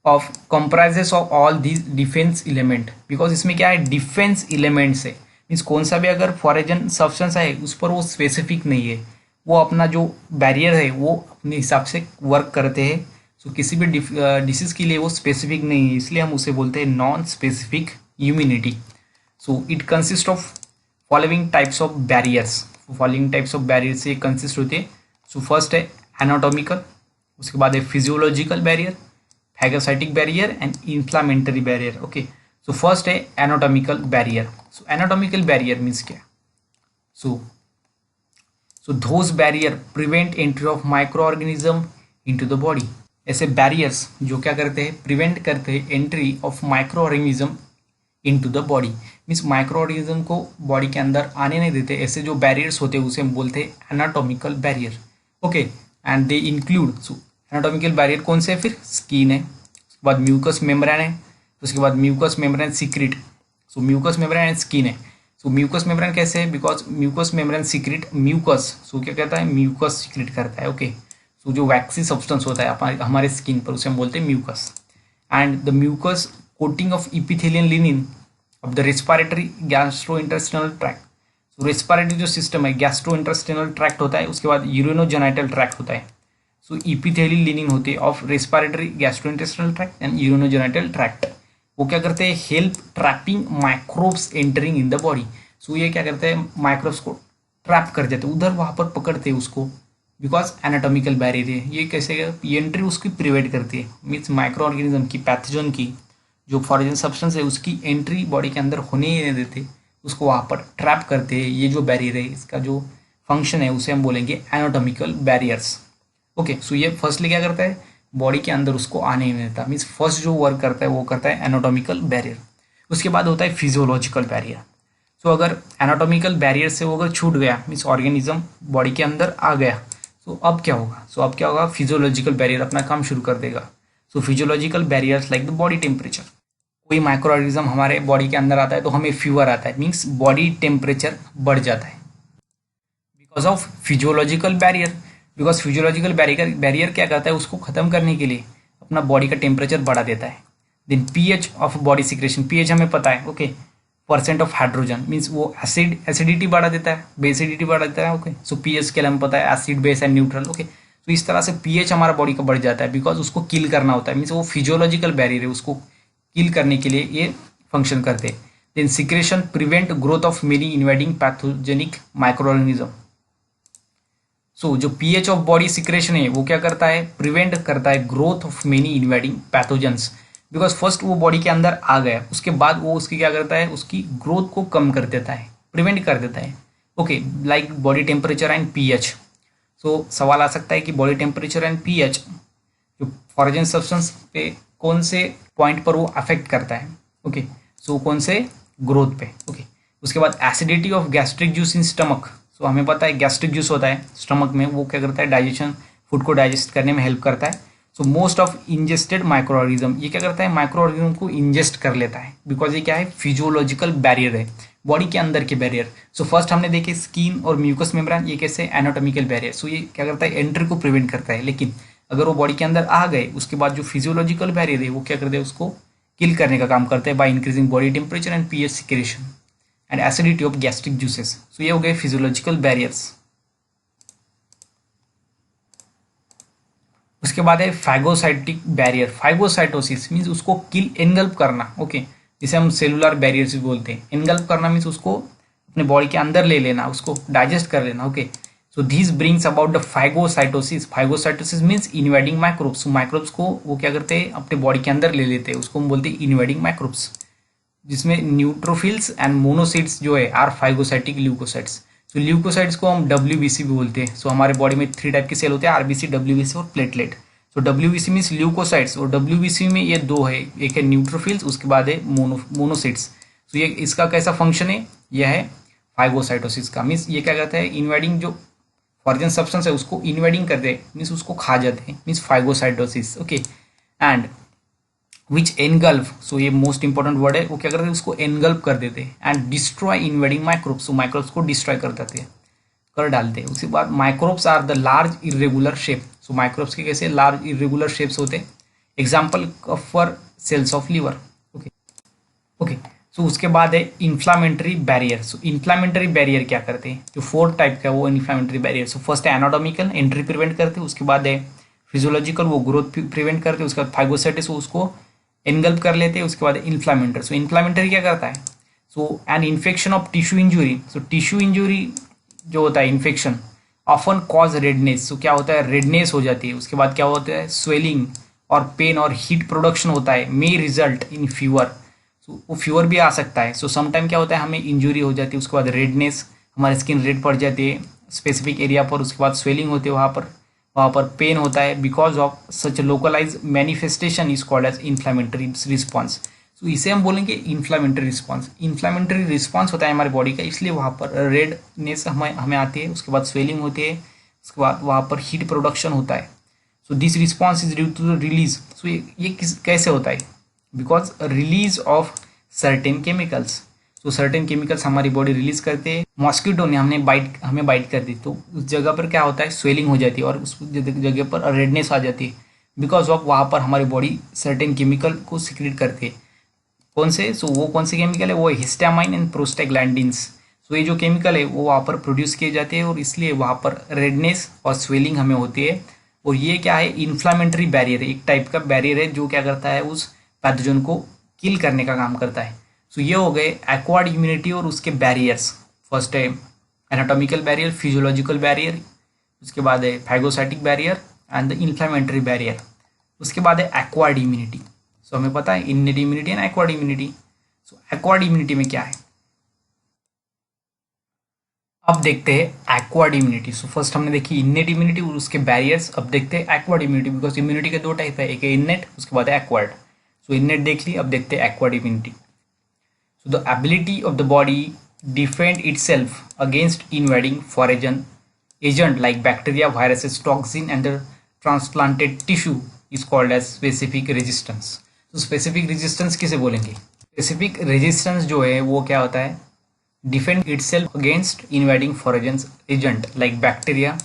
of comprises of all these defence element, because इसमें क्या है, डिफेंस एलिमेंट्स है, मीन्स कौन सा भी अगर फॉरेजन सब्सटेंस है उस पर वो स्पेसिफिक नहीं है, वो अपना जो बैरियर है वो अपने हिसाब से वर्क करते हैं। सो किसी भी डिसीज के लिए वो स्पेसिफिक नहीं है, इसलिए हम उसे बोलते हैं non specific immunity. So it consist of following types of barriers, following types of barrier से कंसिस्ट होते हैं। सो फर्स्ट है एनाटॉमिकल, उसके बाद है physiological barrier, phagocytic barrier and inflammatory barrier. Okay, so first है एनाटॉमिकल बैरियर। सो anatomical barrier means क्या, सो those barrier prevent entry of microorganism into the body, ऐसे बैरियर्स जो क्या करते हैं, प्रिवेंट करते हैं entry of micro organism into the body, means micro organism को बॉडी के अंदर आने नहीं देते, ऐसे जो बैरियर्स होते हैं उसे हम बोलते हैं anatomical barrier. Okay, and they include, so anatomical barrier कौन से है, फिर स्किन है, उसके बाद म्यूकस मेम्ब्रेन है, उसके बाद mucus membrane secrete, so mucus membrane and skin है। सो म्यूकस मेम्ब्रेन कैसे है, because mucus membrane secrete mucus, so क्या कहता है, म्यूकस सीक्रेट करता है। ओके, सो जो वैक्सी सब्सटेंस होता है हमारे स्किन पर उसे हम बोलते हैं mucus. And the mucus coating of epithelial lining of the respiratory gastrointestinal tract, so respiratory जो सिस्टम है गैस्ट्रोइंटेस्टिनल ट्रैक्ट होता है, उसके बाद यूरिनोजेनाइटल ट्रैक्ट होता है। सो इपिथेलियल लिनिन होती है of respiratory gastrointestinal tract and urinogenital tract, वो क्या करते हैं, help trapping microbes entering in the body. So ये क्या करते हैं, माइक्रोब्स को ट्रैप कर देते हैं, उधर वहाँ पर पकड़ते हैं उसको, बिकॉज एनाटॉमिकल बैरियर है ये, कैसे एंट्री उसकी प्रिवेंट करती है, मीन्स माइक्रो ऑर्गेनिज्म की, पैथोजन की, जो फॉरेन सब्सटेंस है उसकी एंट्री बॉडी के अंदर होने ही नहीं देते, उसको वहाँ पर ट्रैप करते हैं। ये जो बैरियर है इसका जो फंक्शन है उसे हम बोलेंगे एनाटॉमिकल बैरियर्स। ओके, सो ये फर्स्टली क्या करता है, बॉडी के अंदर उसको आने ही नहीं देता, मीन्स फर्स्ट जो वर्क करता है वो करता है एनाटॉमिकल बैरियर। उसके बाद होता है फिजियोलॉजिकल बैरियर। सो अगर एनाटॉमिकल बैरियर से वो अगर छूट गया, मीन्स ऑर्गेनिज्म बॉडी के अंदर आ गया, सो अब क्या होगा, अब क्या होगा, फिजियोलॉजिकल बैरियर अपना काम शुरू कर देगा। So physiological barriers like the body temperature, कोई माइक्रो ऑर्गेनिज्म हमारे बॉडी के अंदर आता है तो हमें फीवर आता है, मीन्स बॉडी टेम्परेचर बढ़ जाता है because of physiological barrier. Because physiological barrier क्या करता है, उसको खत्म करने के लिए अपना बॉडी का टेम्परेचर बढ़ा देता है। Then pH of body secretion, pH हमें पता है, okay, percent of hydrogen, means वो एसिडिटी बढ़ा देता है, बेसिडिटी बढ़ा देता है। ओके, सो पीएच के लिए हमें पता है acid base and neutral. Okay, तो इस तरह से पीएच हमारा बॉडी का बढ़ जाता है, बिकॉज उसको किल करना होता है, मीन्स वो फिजियोलॉजिकल बैरियर है, उसको किल करने के लिए ये फंक्शन करते हैं। Then secretion prevent growth of many invading pathogenic microorganism. So जो पीएच ऑफ बॉडी सिक्रेशन है वो क्या करता है, प्रिवेंट करता है growth of many invading pathogens, because first वो बॉडी के अंदर आ गया, उसके बाद वो उसकी क्या करता है, उसकी ग्रोथ को कम कर देता है, प्रिवेंट कर देता है। Okay, like body temperature and pH. So सवाल आ सकता है कि बॉडी टेम्परेचर एंड पीएच जो फॉरेन सब्सटेंस पे कौन से पॉइंट पर वो अफेक्ट करता है। ओके, सो कौन से, ग्रोथ पे। ओके, उसके बाद acidity of gastric juice in stomach. So हमें पता है गैस्ट्रिक जूस होता है स्टमक में, वो क्या करता है, डाइजेशन, फूड को डाइजेस्ट करने में हेल्प करता है। So most of ingested micro organism, ये क्या करता है, माइक्रो ऑर्गेनिज्म को इंजेस्ट कर लेता है, बिकॉज ये क्या है, फिजियोलॉजिकल बैरियर है, बॉडी के अंदर के बैरियर। सो फर्स्ट हमने देखे स्किन और म्यूकस मेम्ब्रेन, ये कैसे एनाटॉमिकल बैरियर। सो ये क्या करता है, एंट्री को प्रिवेंट करता है, लेकिन अगर वो बॉडी के अंदर आ गए उसके बाद जो फिजियोलॉजिकल बैरियर है वो क्या करते हैं, उसको किल करने का काम करते हैं by increasing body temperature and pH secretion and acidity of gastric juices. So ये हो गए फिजियोलॉजिकल बैरियर्स। उसके बाद है फैगोसाइटिक बैरियर। फैगोसाइटोसिस मीन्स उसको किल, एनगल्प करना। ओके, जिसे हम सेलुलर बैरियर्स भी बोलते हैं। एनगल्प करना मीन्स उसको अपने बॉडी के अंदर ले लेना, उसको डाइजेस्ट कर लेना। Okay, so this brings about the phagocytosis. Phagocytosis means invading microbes. Microbes को वो क्या करते हैं, अपने बॉडी के अंदर ले लेते हैं, उसको हम बोलते हैं इन्वाइडिंग माइक्रोब्स, जिसमें न्यूट्रोफिल्स एंड मोनोसाइट्स जो है आर फाइगोसाइटिक ल्यूकोसाइट्स। तो ल्यूकोसाइट्स को हम डब्ल्यूबीसी भी बोलते हैं। सो हमारे बॉडी में 3 टाइप के सेल होते हैं, आरबीसी, डब्ल्यूबीसी और प्लेटलेट। तो डब्ल्यूबीसी मीन्स ल्यूकोसाइट्स और डब्ल्यूबीसी में ये 2 है, एक है न्यूट्रोफिल्स, उसके बाद है मोनोसाइट्स। तो ये इसका कैसा फंक्शन है, यह है फाइगोसाइटोसिस का। मीन्स ये क्या करता है, इन्वाइडिंग जो फॉरेन सब्सटेंस है उसको इन्वाइडिंग करते हैं, मीन्स उसको खा जाते हैं, means phagocytosis. Okay, and which engulf, so ये मोस्ट इंपॉर्टेंट वर्ड है, वो क्या करते हैं उसको एनगल्फ कर देते हैं, and destroy invading microbes, so microbes को डिस्ट्रॉय कर देते हैं, कर डालते हैं। उसके बाद microbes are the large irregular shape, so microbes के कैसे लार्ज इरेगुलर शेप्स होते हैं, example for cells of liver. Okay okay, so उसके बाद है inflammatory barrier. So inflammatory barrier क्या करते हैं, जो 4 टाइप का है वो इन्फ्लामेटरी बैरियर। सो फर्स्ट है एनाटॉमिकल, एंट्री प्रिवेंट करते हैं। उसके बाद है फिजियोलॉजिकल, वो ग्रोथ प्रिवेंट करते हैं। उसके बाद फाइगोसाइटिस, वो उसको एनगल्प कर लेते हैं। उसके बाद इन्फ्लामेटरी, सो इन्फ्लामेटरी क्या करता है, so an infection of tissue injury, so tissue injury जो होता है infection often cause redness, so क्या होता है रेडनेस हो जाती है। उसके बाद क्या होता है स्वेलिंग और पेन और हीट प्रोडक्शन होता है, मे रिजल्ट इन फीवर, सो वो फीवर भी आ सकता है। सो समटाइम क्या होता है हमें इंजुरी हो जाती है, उसके बाद रेडनेस, हमारी स्किन रेड पड़ जाती है स्पेसिफिक एरिया पर। उसके बाद स्वेलिंग होती है वहाँ पर पेन होता है, because of such localise manifestation is called as inflammatory response. तो इसे हम बोलेंगे इन्फ्लामेटरी रिस्पॉन्स। इन्फ्लामेटरी रिस्पॉन्स होता है हमारी बॉडी का, इसलिए वहाँ पर रेडनेस हमें आती है। उसके बाद स्वेलिंग होती है, उसके बाद वहाँ पर हीट प्रोडक्शन होता है। So this response is due to the release, so ये कैसे होता है, because release of certain chemicals, तो सर्टेन केमिकल्स हमारी बॉडी रिलीज करते हैं। मॉस्किटो ने हमें बाइट कर दी, तो उस जगह पर क्या होता है स्वेलिंग हो जाती है और उस जगह पर रेडनेस आ जाती है, बिकॉज ऑफ वहाँ पर हमारी बॉडी सर्टेन केमिकल को सिक्रेट करती है। कौन से, सो वो कौन से केमिकल है, वो हिस्टामाइन एंड प्रोस्टाग्लैंडिन्स। सो ये जो केमिकल है वो वहाँ पर प्रोड्यूस किए जाते हैं और इसलिए वहाँ पर रेडनेस और स्वेलिंग हमें होती है। और ये क्या है इन्फ्लामेटरी बैरियर है, एक टाइप का बैरियर है जो क्या करता है उस पैथोजन को किल करने का काम करता है। सो ये हो गए एक्वायर्ड इम्यूनिटी और उसके बैरियर्स। फर्स्ट है एनाटॉमिकल बैरियर, फिजियोलॉजिकल बैरियर, उसके बाद है phagocytic barrier and the inflammatory barrier. उसके बाद है एक्वायर्ड इम्यूनिटी। सो हमें पता है innate immunity and acquired immunity. So acquired immunity में क्या है, अब देखते हैं एक्वायर्ड इम्यूनिटी। सो फर्स्ट हमने देखी इननेट इम्यूनिटी और उसके बैरियर्स, अब देखते हैं एक्वायर्ड इम्यूनिटी, बिकॉज इम्यूनिटी के 2 टाइप है, एक है इननेट उसके बाद है एक्वायर्ड। सो इननेट देख ली, अब देखते हैं acquired immunity. So the ability of the body defend itself against invading foreign agent like bacteria, viruses, toxin and the transplanted tissue is called as specific resistance. So specific resistance किसे बोलेंगे, specific resistance जो है वो क्या होता है defend itself against invading foreign agent like bacteria,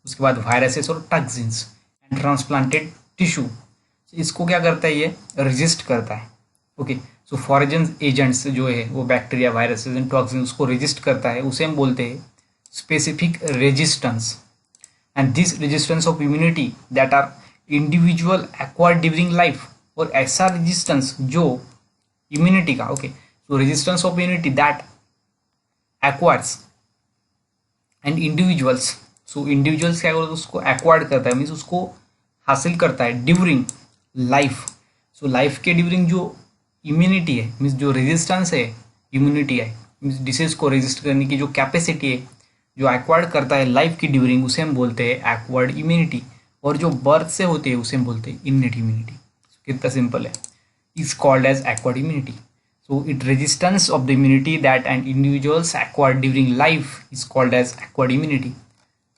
उसके बाद viruses और toxins and transplanted tissue। इसको क्या करता है ये resist करता है। ओके, सो फॉरेन एजेंट्स जो है वो बैक्टीरिया, वायरसेस एंड टॉक्सिन उसको रेजिस्ट करता है, उसे हम बोलते हैं specific resistance. And this resistance of immunity that are individual acquired during life, और ऐसा रेजिस्टेंस जो इम्यूनिटी का, okay, so resistance of immunity that acquires and individuals, so individuals क्या करता है उसको एक्वायर्ड करता है, मीन्स उसको हासिल करता है ड्यूरिंग लाइफ। सो लाइफ के ड्यूरिंग जो इम्यूनिटी है, मीन्स जो रेजिस्टेंस है इम्यूनिटी है, मीन्स डिसीज को रेजिस्ट करने की जो कैपेसिटी है जो एक्वायर्ड करता है लाइफ की ड्यूरिंग, उसे हम बोलते हैं एक्वायर्ड इम्यूनिटी। और जो बर्थ से होती है उसे हम बोलते हैं इननेट इम्यूनिटी। कितना सिंपल है, is called as acquired immunity. So it resistance of the immunity that and individuals acquired during life is called as acquired immunity.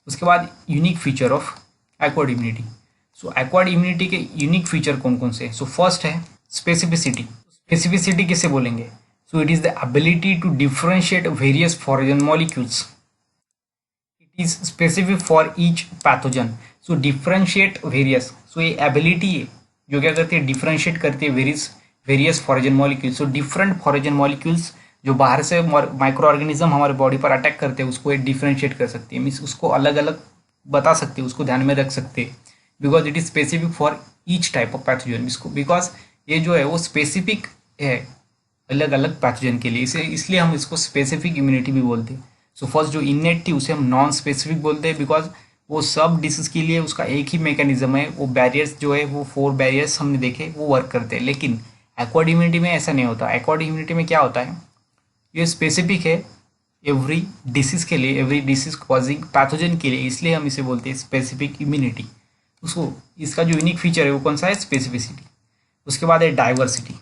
उसके बाद unique feature of acquired immunity. So acquired immunity के unique feature कौन कौन से, so first है specificity. Specificity किसे बोलेंगे, so it is the ability to differentiate various foreign molecules, it is specific for each pathogen. So differentiate various, सो ये ability है जो क्या करती है डिफरेंशिएट करती है various foreign molecules. So different foreign molecules जो बाहर से माइक्रो ऑर्गेनिज्म हमारे बॉडी पर अटैक करते हैं उसको ये डिफरेंशिएट कर सकती है, मीन्स उसको अलग अलग बता सकते हैं, उसको ध्यान में रख सकते हैं, because it is specific for each type of pathogen. Because ये जो है वो स्पेसिफिक है अलग अलग पैथोजन के लिए, इसलिए हम इसको स्पेसिफिक इम्यूनिटी भी बोलते हैं। सो फर्स्ट जो इननेट थी उसे हम नॉन स्पेसिफिक बोलते हैं, बिकॉज वो सब डिसीज के लिए उसका एक ही मैकेनिज्म है, वो बैरियर्स जो है वो 4 बैरियर्स हमने देखे वो वर्क करते हैं। लेकिन एक्वायर्ड इम्यूनिटी में ऐसा नहीं होता। एक्वायर्ड इम्यूनिटी में क्या होता है, ये स्पेसिफिक है एवरी डिसीज के लिए, एवरी डिसीज कॉजिंग पैथोजन के लिए, इसलिए हम इसे बोलते हैं स्पेसिफिक इम्यूनिटी। उसको इसका जो यूनिक फीचर है वो कौन सा है, स्पेसिफिसिटी। उसके बाद है diversity,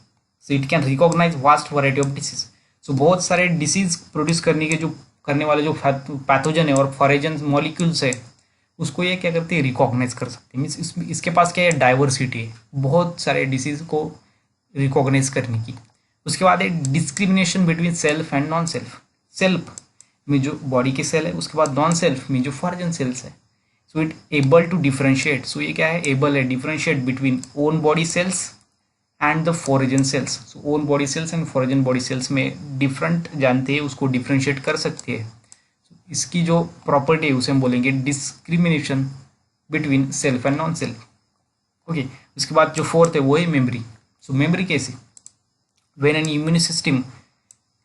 so it can recognise vast variety of disease. So बहुत सारे डिसीज प्रोड्यूस करने वाले जो पैथोजन है और फॉरेन मॉलिक्यूल्स है उसको ये क्या करते हैं रिकॉग्नाइज कर सकते हैं, मीन्स इसके पास क्या है डाइवर्सिटी है, बहुत सारे डिसीज को रिकॉग्नाइज करने की। उसके बाद है discrimination between self and non self. Self में जो बॉडी के सेल है, उसके बाद नॉन सेल्फ में जो फॉरेन सेल्स है। So it able to differentiate, so ये क्या है, एबल है differentiate between own body cells and the foreign cells. So own body cells and foreign body cells में डिफरेंट जानते हैं, उसको डिफरेंशिएट कर सकते हैं। इसकी जो प्रॉपर्टी है उसे हम बोलेंगे discrimination between self and non self. Okay, उसके बाद जो फोर्थ है वो है मेमोरी। सो मेमोरी कैसे, when an immune system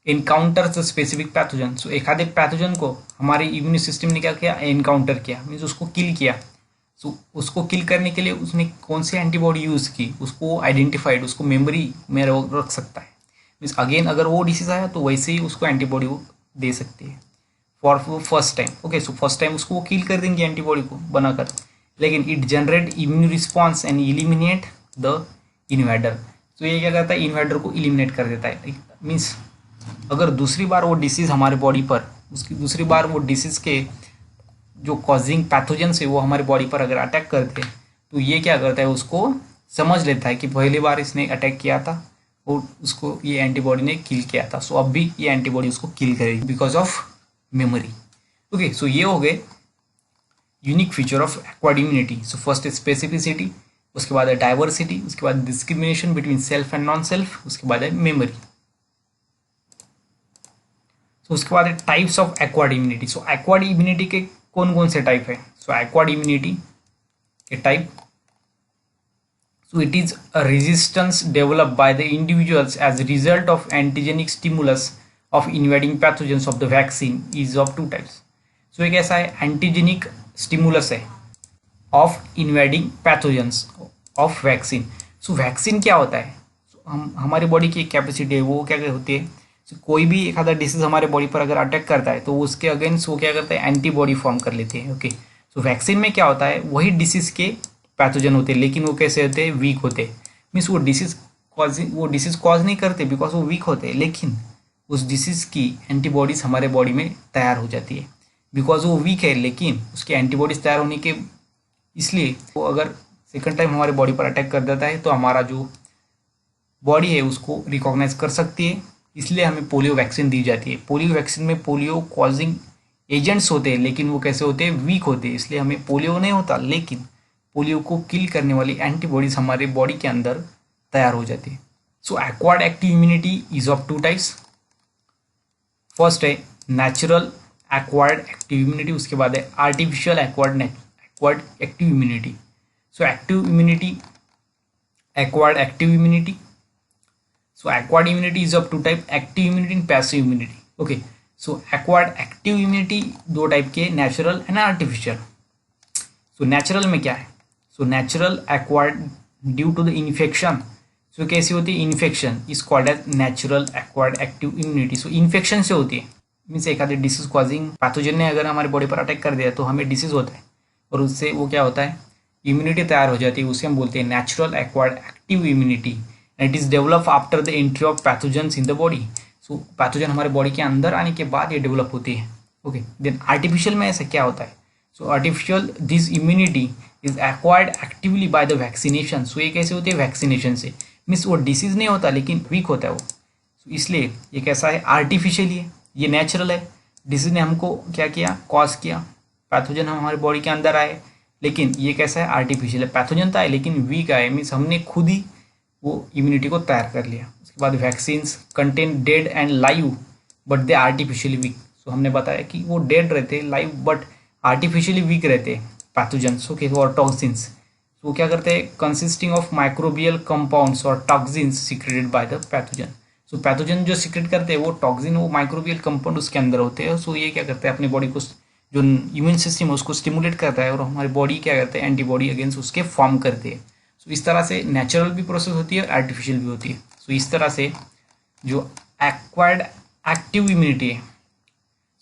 encounters the specific pathogen. So एक आधे पैथोजन को हमारे इम्यून सिस्टम ने क्या किया, एनकाउंटर किया, मीन्स उसको किल किया। सो उसको किल करने के लिए उसने कौन सी एंटीबॉडी यूज़ की, उसको आइडेंटिफाइड, उसको मेमोरी में रख सकता है। मीन्स अगेन अगर वो डिसीज आया तो वैसे ही उसको एंटीबॉडी वो दे सकती है for first time. Okay, so first time उसको वो किल कर देंगे एंटीबॉडी को बनाकर, लेकिन it generate immune response and eliminate the invader. तो ये क्या करता है, इन्वेडर को इलिमिनेट कर देता है। मीन्स अगर दूसरी बार वो डिसीज़ हमारे बॉडी पर, उसकी दूसरी बार वो डिसीज़ के जो कॉजिंग पैथोजेंस है वो हमारे बॉडी पर अगर अटैक करते हैं, तो ये क्या करता है, उसको समझ लेता है कि पहली बार इसने अटैक किया था और उसको ये एंटीबॉडी ने किल किया था, सो अब भी ये एंटीबॉडी उसको किल करेगी बिकॉज ऑफ मेमोरी। ओके, सो ये हो गए unique feature of acquired immunity. So first specificity, उसके बाद है डाइवर्सिटी, उसके बाद discrimination between self and non self, उसके बाद है मेमोरी। सो उसके बाद है types of acquired immunity. So acquired immunity के कौन कौन से टाइप है। सो एक्वायर्ड इम्यूनिटी के type, so it is a resistance developed by the individuals as a result of antigenic stimulus of invading pathogens of the vaccine is of two types. So एक ऐसा है antigenic stimulus है of invading pathogens of vaccine. So vaccine क्या होता है, हम हमारी body की एक कैपेसिटी है, वो क्या होती है, कोई भी एक आधा डिसीज हमारे बॉडी पर अगर अटैक करता है तो उसके अगेंस्ट वो क्या करता है, एंटीबॉडी फॉर्म कर लेते हैं। ओके, सो वैक्सीन में क्या होता है, वही डिसीज के पैथोजन होते हैं, लेकिन वो कैसे होते हैं, वीक होते हैं। मीन्स वो डिसीज कॉज नहीं करते बिकॉज वो वीक होते हैं, लेकिन उस डिसीज की एंटीबॉडीज हमारे बॉडी में तैयार हो जाती है बिकॉज वो वीक है, लेकिन उसकी एंटीबॉडीज तैयार होने के इसलिए वो अगर सेकंड टाइम हमारे बॉडी पर अटैक कर देता है तो हमारा जो बॉडी है उसको रिकॉग्नाइज कर सकती है। इसलिए हमें पोलियो वैक्सीन दी जाती है। पोलियो वैक्सीन में पोलियो कॉजिंग एजेंट्स होते हैं, लेकिन वो कैसे होते हैं, वीक होते हैं, इसलिए हमें पोलियो नहीं होता, लेकिन पोलियो को किल करने वाली एंटीबॉडीज हमारे बॉडी के अंदर तैयार हो जाती है। So acquired active immunity is of two types. First है नेचुरल एक्वायर्ड एक्टिव इम्यूनिटी, उसके बाद है artificial acquired active immunity. So active immunity, acquired active immunity. So acquired immunity is of two type, active immunity and passive immunity. Okay, so acquired active immunity दो type के, natural and artificial. So natural में क्या है, so natural acquired due to the infection. So कैसी होती है, infection is called as natural acquired active immunity. So infection से होती है, मीन्स एक आधे डिसीज कॉजिंग पैथोजन ने अगर हमारे बॉडी पर अटैक कर दिया तो हमें डिसीज होता है और उससे वो क्या होता है, इम्यूनिटी तैयार हो जाती है, उसे हम बोलते हैं natural acquired active immunity. It is develop after the entry of pathogens in the body. So pathogen हमारे बॉडी के अंदर आने के बाद ये डेवलप होती है। ओके, देन आर्टिफिशियल में ऐसा क्या होता है, so artificial this immunity is acquired actively by the vaccination. So ये कैसे होती है, वैक्सीनेशन से, मीन्स वो डिसीज नहीं होता लेकिन वीक होता है वो, so, इसलिए ये कैसा है, आर्टिफिशियली है, ये नेचुरल है। डिसीज ने हमको क्या किया, कॉज किया, पैथोजन हमारे बॉडी के अंदर आए, लेकिन ये कैसा है, आर्टिफिशियल है, पैथोजन तो आए लेकिन वीक आए, मीन्स हमने खुद ही वो इम्यूनिटी को तैयार कर लिया। उसके बाद vaccines contain dead and live but they artificially weak. So हमने बताया कि वो डेड रहते, लाइव बट आर्टिफिशियली वीक रहते पैथोजेंस। ओके, और टॉक्सिन्स, तो क्या करते हैं, कंसिस्टिंग ऑफ माइक्रोबियल कंपाउंड्स और toxins secreted by the pathogen. So pathogen जो सिक्रेट करते हैं वो टॉक्सिन, वो माइक्रोबियल कंपाउंड उसके अंदर होते हैं। सो ये क्या करते हैं, अपनी बॉडी को जो इम्यून सिस्टम है उसको स्टिमुलेट करता है और हमारी बॉडी क्या करते हैं, एंटीबॉडी अगेंस्ट उसके फॉर्म करते हैं। सो इस तरह से नेचुरल भी प्रोसेस होती है, आर्टिफिशियल भी होती है। सो इस तरह से जो एक्वायर्ड एक्टिव इम्यूनिटी है,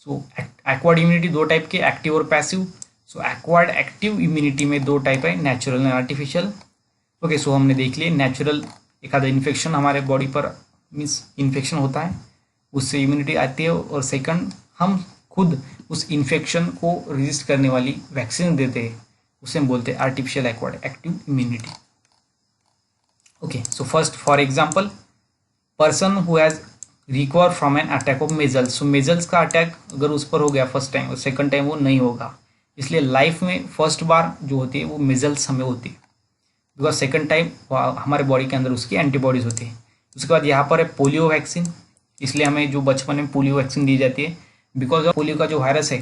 सो एक्वायर्ड इम्यूनिटी दो टाइप के, एक्टिव और पैसिव। सो एक्वायर्ड एक्टिव इम्यूनिटी में दो टाइप है, नेचुरल एंड आर्टिफिशियल। ओके, सो हमने देख लिए नेचुरल, एक आधा इन्फेक्शन हमारे बॉडी पर मीन्स इन्फेक्शन होता है उससे इम्यूनिटी आती है, और सेकंड हम खुद उस इन्फेक्शन को रेजिस्ट करने वाली वैक्सीन देते हैं, उसे हम बोलते हैं artificial acquired active immunity. Okay, so first for example, person who has recover from an attack of measles. So measles का अटैक अगर उस पर हो गया फर्स्ट टाइम और सेकंड टाइम वो नहीं होगा, इसलिए लाइफ में फर्स्ट बार जो होती है वो मेजल्स हमें होती है, बिकॉज सेकंड टाइम हमारे बॉडी के अंदर उसकी एंटीबॉडीज होती है। उसके बाद यहाँ पर है पोलियो वैक्सीन, इसलिए हमें जो बचपन में पोलियो वैक्सीन दी जाती है, बिकॉज ऑफ पोलियो का जो वायरस है,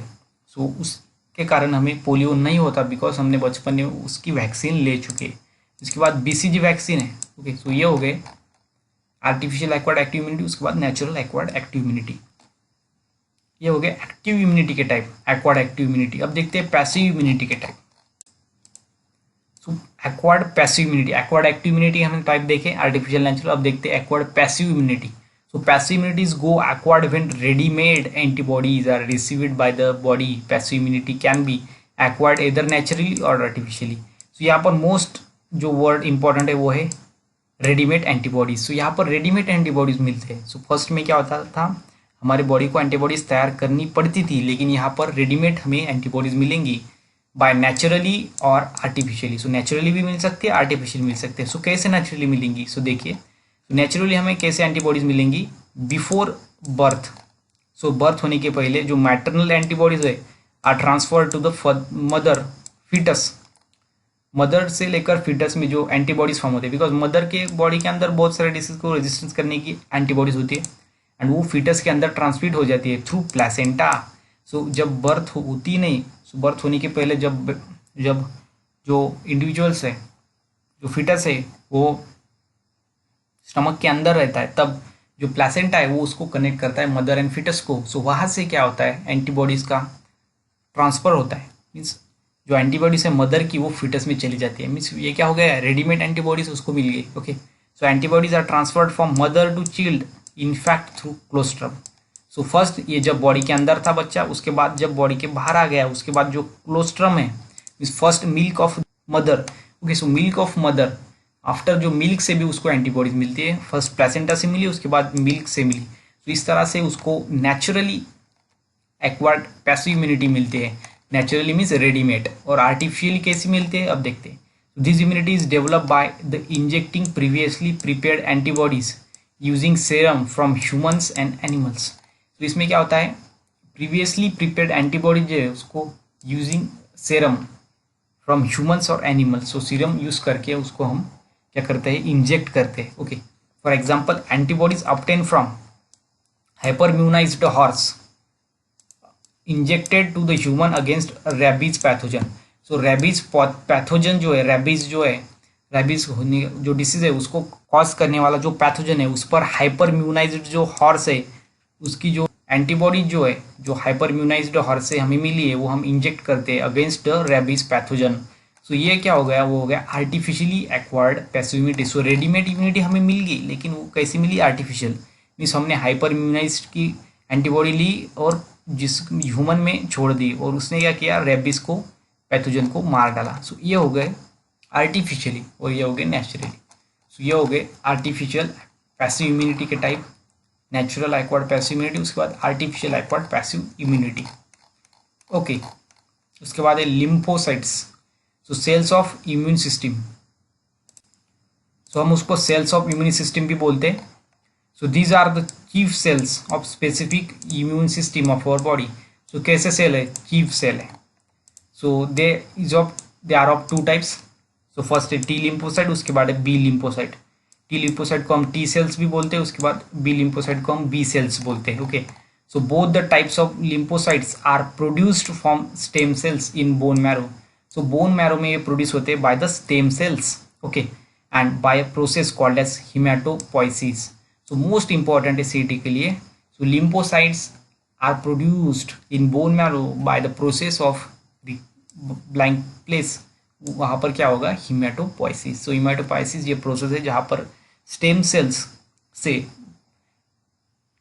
सो उसके कारण हमें पोलियो नहीं होता, बिकॉज हमने बचपन में उसकी वैक्सीन ले चुके हैं। उसके बाद बीसीजी वैक्सीन है। ओके, सो ये हो गए आर्टिफिशियल एक्वायर्ड एक्टिव इम्यूनिटी। उसके बाद नेचुरल एक्वायर्ड एक्टिव इम्यूनिटी, ये हो गया एक्टिव इम्यूनिटी के टाइप, एक्वायर्ड एक्टिव इम्यूनिटी। अब देखते हैं पैसिव इम्यूनिटी के type. So acquired passive immunity, acquired active immunity हमने टाइप देखे, आर्टिफिशियल नेचुरल। अब देखते हैं acquired passive immunity. So passive immunities go acquired when ready-made antibodies are received by the body. Passive immunity can be acquired either naturally or artificially. So यहाँ पर most जो word important है वो है readymade antibodies. सो यहाँ पर readymade antibodies मिलते हैं। सो फर्स्ट में क्या होता था, हमारे बॉडी को एंटीबॉडीज तैयार करनी पड़ती थी, लेकिन यहाँ पर रेडीमेड हमें एंटीबॉडीज मिलेंगी बाय नेचुरली और आर्टिफिशियली। सो नेचुरली भी मिल सकती है, आर्टिफिशियल मिल सकते हैं। सो कैसे नेचुरली मिलेंगी, सो देखिए नेचुरली हमें कैसे एंटीबॉडीज मिलेंगी बिफोर बर्थ। सो बर्थ होने के पहले जो मैटरनल एंटीबॉडीज है are transfer to the mother foetus. Mother से लेकर फीटस में जो एंटीबॉडीज फॉर्म होते हैं, बिकॉज मदर के बॉडी के अंदर बहुत सारे डिसीज को रेजिस्टेंस करने की एंटीबॉडीज होती है, एंड वो फीटस के अंदर ट्रांसमिट हो जाती है थ्रू प्लेसेंटा। सो जब बर्थ होती नहीं, सो बर्थ होने के पहले जब जब जो इंडिविजुअल्स है, जो फीटस है, वो स्टमक के अंदर रहता है, तब जो प्लेसेंटा है वो उसको कनेक्ट करता है मदर एंड फीटस को। सो वहाँ से क्या होता है, एंटीबॉडीज़ का ट्रांसफ़र होता है। मीन्स जो एंटीबॉडीज है मदर की वो फीटस में चली जाती है। मीन्स ये क्या हो गया, रेडीमेड एंटीबॉडीज उसको मिल गई। Okay, so antibodies are transferred from mother to child in fact through colostrum. So first ये जब बॉडी के अंदर था बच्चा, उसके बाद जब बॉडी के बाहर आ गया, उसके बाद जो क्लोस्ट्रम है, means first milk of mother. Okay, so milk of mother, after जो मिल्क से भी उसको एंटीबॉडीज मिलती है। फर्स्ट प्लेसेंटा से मिली, उसके बाद मिल्क से मिली। तो इस तरह से उसको नेचुरली एक्वायर्ड पैसिव इम्यूनिटी मिलती है। नेचुरली मीन्स रेडीमेड, और आर्टिफिशियली कैसी मिलती है अब देखते हैं। This immunity is develop by the injecting previously prepared antibodies using serum from humans and animals. तो इसमें क्या होता है, प्रीवियसली प्रिपेयर्ड एंटीबॉडीज जो है उसको यूजिंग सेरम फ्रॉम ह्यूमन्स और एनिमल्स। सो सीरम यूज करके उसको हम क्या करते हैं, इंजेक्ट करते हैं। Okay, for example antibodies obtain from hyperimmunised horse injected to the human against rabies pathogen. So rabies pathogen जो है, रेबीज होने जो डिसीज है उसको कॉज करने वाला जो पैथोजन है, उस पर हाइपरम्यूनाइज्ड जो हॉर्स है उसकी जो एंटीबॉडी जो है, जो हाइपरम्यूनाइज्ड हॉर्स से हमें मिली है, वो हम इंजेक्ट करते हैं अगेंस्ट द रेबीज पैथोजन। सो ये क्या हो गया, वो हो गया आर्टिफिशियली एक्वायर्ड पैसिव इम्यूनिटी। सो रेडीमेड इम्यूनिटी हमें मिल गई, लेकिन वो कैसी मिली, आर्टिफिशियल। मीन्स हमने हाइपर इम्यूनाइज्ड की एंटीबॉडी ली और जिस ह्यूमन में छोड़ दी, और उसने क्या किया, रेबीज को पैथोजन को मार डाला। सो ये हो गए आर्टिफिशियली, और ये हो गए नेचुरली। सो ये हो गए आर्टिफिशियल पैसिव इम्यूनिटी के type, natural acquired passive immunity, उसके बाद artificial acquired passive immunity. Okay, उसके बाद है lymphocytes. So cells of immune system. So हम उसको सेल्स ऑफ इम्यून सिस्टम भी बोलते हैं। So these are the chief cells of specific immune system of our body. So कैसे सेल है, चीफ सेल है। So they are of two types. So first है T lymphocyte, उसके बाद है बी लिम्फोसाइट। टी लिम्फोसाइट को हम T cells भी बोलते हैं, उसके बाद बी लिम्फोसाइट को हम बी सेल्स बोलते हैं। Okay, so both the types of lymphocytes are produced from stem cells in bone marrow. So bone marrow में ये प्रोड्यूस होते हैं by the stem cells. Okay, and by a process called as haematopoiesis. So most important है CT के लिए। So lymphocytes are produced in bone marrow by the process of blank place. वहाँ पर क्या होगा, हिमेटोपोइसिस। सो हिमेटोपोइसिस ये process है जहाँ पर स्टेम सेल्स से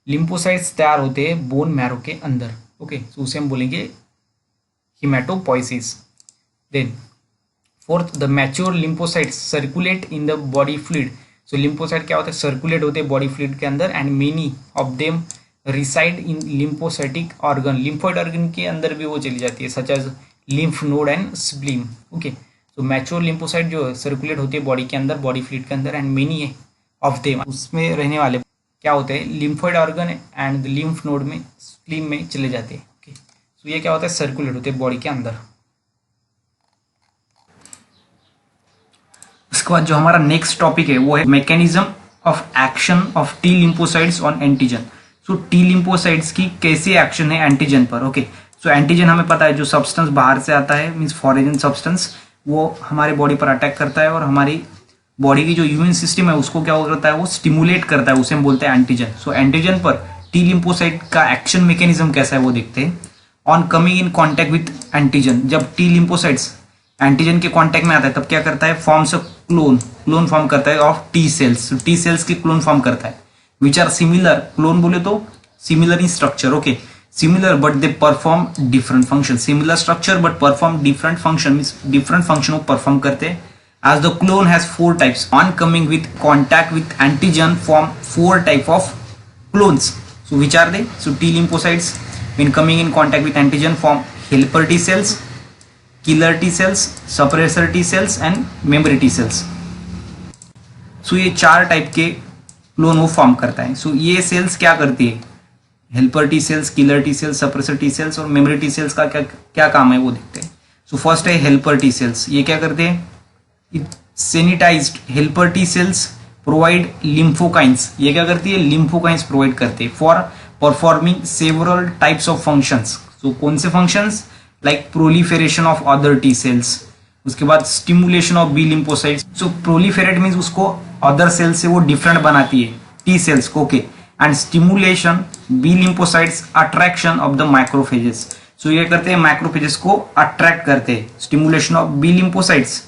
लिम्फोसाइट्स तैयार होते हैं बोन मैरो के अंदर। ओके, सो उसे हम बोलेंगे haematopoiesis. Then fourth, the mature lymphocytes circulate in the body fluid. So lymphocyte क्या होता है, सर्कुलेट होते हैं बॉडी फ्लूइड के अंदर, and many of them reside in lymphocytic organ. Lymphoid organ के अंदर भी वो चली जाती है, such as lymph node and spleen. Okay, तो मैच्योर लिम्फोसाइट जो सर्कुलेट होती है बॉडी के अंदर, बॉडी फ्लूइड के अंदर, एंड मेनी ऑफ देम उसमें रहने वाले क्या होते हैं, lymphoid organ and lymph node में, स्प्लीन में चले जाते हैं। ओके, तो ये क्या होता है, सर्कुलेट होते हैं बॉडी के अंदर। उसके बाद जो हमारा नेक्स्ट टॉपिक है वो है mechanism of action of T lymphocytes on antigen. So T lymphocytes की कैसे एक्शन है एंटीजन पर। ओके, सो एंटीजन हमें पता है जो सब्सटेंस बाहर से आता है, मीन्स फॉरेन सब्सटेंस, वो हमारे बॉडी पर अटैक करता है और हमारी बॉडी की जो इम्यून सिस्टम है उसको क्या करता है, वो स्टिमुलेट करता है, उसे हम बोलते हैं एंटीजन। सो एंटीजन पर टी लिम्फोसाइट का एक्शन मैकेनिज्म कैसा है वो देखते हैं। On coming in contact with antigen, जब टी लिम्फोसाइट्स एंटीजन के कांटेक्ट में आता है तब क्या करता है, फॉर्म्स अ क्लोन फॉर्म करता है of T cells, T cells की क्लोन फॉर्म करता है, विच आर सिमिलर, क्लोन बोले तो similar in structure. Okay, similar but they perform different function, similar structure but perform different function, means different function वो perform करते हैं। As the clone has 4 types, on coming with contact with antigen form 4 type of clones. So which are they, so T lymphocytes when coming in contact with antigen form helper T cells, killer T cells, suppressor T cells and memory T cells. सो ये 4 type के clone वो form करता है। सो ये sales क्या करती है, helper T cells, killer T cells, suppressor T cells और मेमोरी टी सेल्स का क्या काम है वो देखते हैं। सो फर्स्ट है हेल्पर टी सेल्स, ये क्या करते हैं, sanitised helper T cells provide lymphokines, ये क्या करती है, लिम्फोकाइंस प्रोवाइड करते हैं for performing several types of functions. So कौन से functions, like proliferation of other T cells, उसके बाद stimulation of B lymphocytes. So proliferate means उसको अदर सेल से वो डिफरेंट बनाती है टी सेल्स को। Okay, and stimulation B lymphocytes attraction of the microphages. So ये करते हैं माइक्रोफेजेस को अट्रैक्ट करते हैं, stimulation of B lymphocytes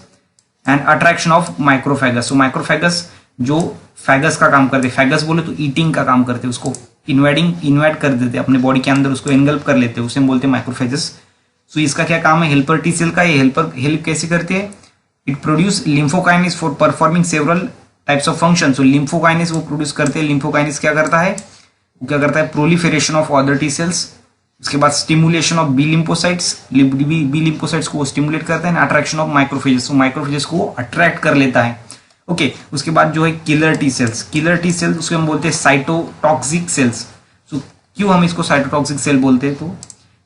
and attraction of microphages. So microphages जो फैगस का काम करते हैं, फैगस बोले तो ईटिंग का काम करते हैं, उसको इन्वाइड कर देते हैं अपने बॉडी के अंदर, उसको एनगल्प कर लेते हैं, उसे हम बोलते हैं माइक्रोफेजेस। सो इसका क्या काम है, हेल्पर टी सेल का। ये हेल्प कैसे करती है, it produce lymphokines for performing several types of function. So lymphokines वो प्रोड्यूस करते हैं, लिम्फोकाइनेस क्या करता है, वो क्या करता है, proliferation of other T cells, उसके बाद stimulation of B lymphocytes, B lymphocytes को स्टिमुलेट करता है, अट्रैक्शन ऑफ माइक्रोफेजेस, तो माइक्रोफेजेस को अट्रैक्ट कर लेता है। ओके, उसके बाद जो है killer T cells, killer T cells उसको हम बोलते हैं साइटोटॉक्सिक सेल्स। सो क्यों हम इसको साइटोटॉक्सिक सेल बोलते हैं, तो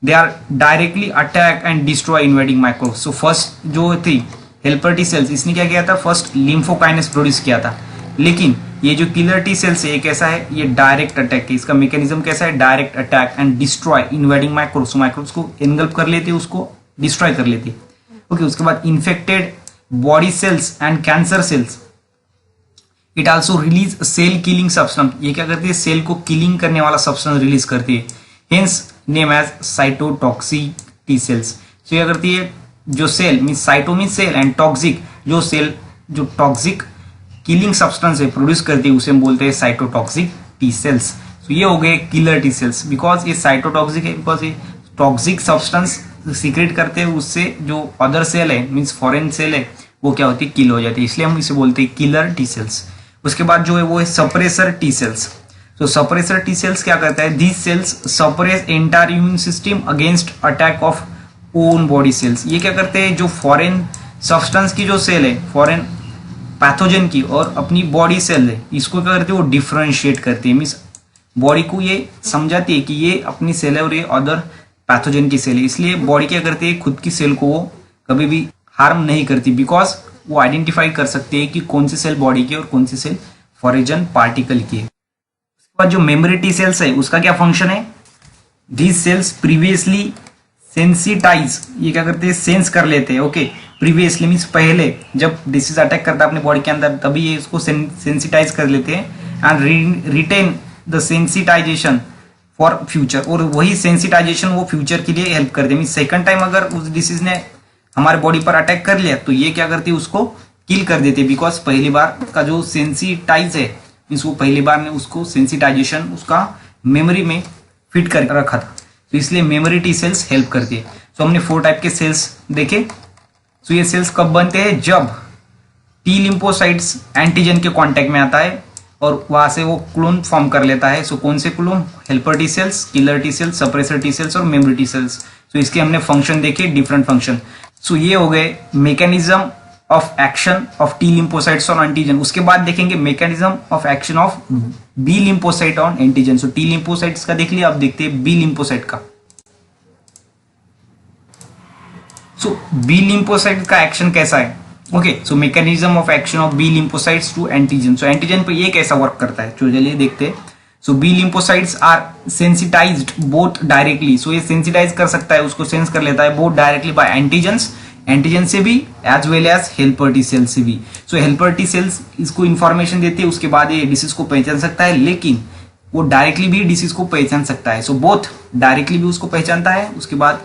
they are directly attack and destroy invading micro. So first जो थी हेल्पर टी सेल्स, इसने क्या किया था, फर्स्ट लिम्फोकाइनेस प्रोड्यूस किया था, लेकिन ये जो किलर टी सेल्स है ये कैसा है, ये डायरेक्ट अटैक है, इसका मैकेनिज्म कैसा है, direct attack and destroy invading microbes. So microbes को एनगल्प कर लेते हैं, उसको डिस्ट्रॉय कर लेते हैं। ओके, उसके बाद infected body cells and cancer cells, it also release cell killing substance, ये क्या करती है, सेल को किलिंग करने वाला सब्सटेंस रिलीज करती है, hence name as cytotoxic T cells. So क्या करती है, जो cell mean cyto mean cell and toxic, जो सेल जो टॉक्सिक किलिंग सब्सटेंस है प्रोड्यूस करती है उसे हम बोलते हैं साइटोटॉक्सिक टी सेल्स। तो ये हो गए किलर टी सेल्स, बिकॉज ये साइटोटॉक्सिक है, बिकॉज ये टॉक्सिक सब्सटेंस सीक्रेट करते हैं, उससे जो अदर सेल है मीन्स फॉरेन सेल है वो क्या होती है, किल हो जाती है, इसलिए हम इसे बोलते हैं किलर टी सेल्स। उसके बाद जो है वो है सप्रेसर टी सेल्स। तो सप्रेसर टी सेल्स क्या करता है, these cells suppress entire immune system against attack of own body sales. ये क्या करते हैं, जो फॉरेन सब्सटेंस की जो सेल है, फॉरेन पैथोजन की और अपनी बॉडी सेल है, इसको क्या करते हैं, वो डिफ्रेंशिएट करती है, मीन्स बॉडी को ये समझाती है कि ये अपनी सेल है और ये अदर पैथोजन की सेल है, इसलिए बॉडी क्या करती है, खुद की सेल को वो कभी भी हार्म नहीं करती, बिकॉज वो आइडेंटिफाई कर सकते हैं कि कौन सी सेल बॉडी की और कौन सी सेल फॉरेजन पार्टिकल की है। उसके बाद जो मेमोरी टी सेल्स है उसका क्या फंक्शन है, दीज सेल्स प्रीवियसली सेंसिटाइज, ये क्या करते हैं, सेंस कर लेते हैं। ओके, प्रीवियसली मीन्स पहले जब डिसीज अटैक करता है अपने बॉडी के अंदर तभी ये इसको सेंसिटाइज कर लेते हैं and retain the sensitisation for future, और वही सेंसिटाइजेशन वो फ्यूचर के लिए हेल्प करते हैं। मीन सेकंड टाइम अगर उस डिसीज ने हमारे बॉडी पर अटैक कर लिया तो ये क्या करती है, उसको किल कर देते हैं, बिकॉज पहली बार का जो सेंसिटाइज है मीन्स वो पहली बार ने उसको सेंसिटाइजेशन उसका मेमोरी में फिट कर रखा था, तो इसलिए मेमोरी टी सेल्स हेल्प करती है। सो हमने 4 टाइप के सेल्स देखे। सो ये सेल्स कब बनते हैं, जब टी लिम्फोसाइट्स एंटीजन के कांटेक्ट में आता है और वहां से वो क्लोन फॉर्म कर लेता है। सो कौन से clone, helper T cells, killer T cells, suppressor T cells और मेमोरी टी सेल्स। सो इसके हमने फंक्शन देखे, डिफरेंट फंक्शन। सो ये हो गए mechanism of action of T lymphocytes on antigen. उसके बाद देखेंगे mechanism of action of B lymphocyte on antigen. So T lymphocytes का देख लिया, अब देखते हैं बी लिम्फोसाइट का। सो बी लिम्फोसाइट का एक्शन कैसा है? Okay, so mechanism of action of B lymphocytes to antigen. So antigen पे ये कैसा वर्क करता है, तो चलिए देखते हैं। So B lymphocytes are sensitised both directly. So ये सेंसिटाइज कर सकता है, उसको सेंस कर लेता है both directly by antigens, antigen से भी as well as helper T cell से भी। सो हेल्पर टी सेल्स इसको इंफॉर्मेशन देती है, उसके बाद ये डिसीज को पहचान सकता है, लेकिन वो डायरेक्टली भी डिसीज को पहचान सकता है। सो बोथ डायरेक्टली भी उसको पहचानता है, उसके बाद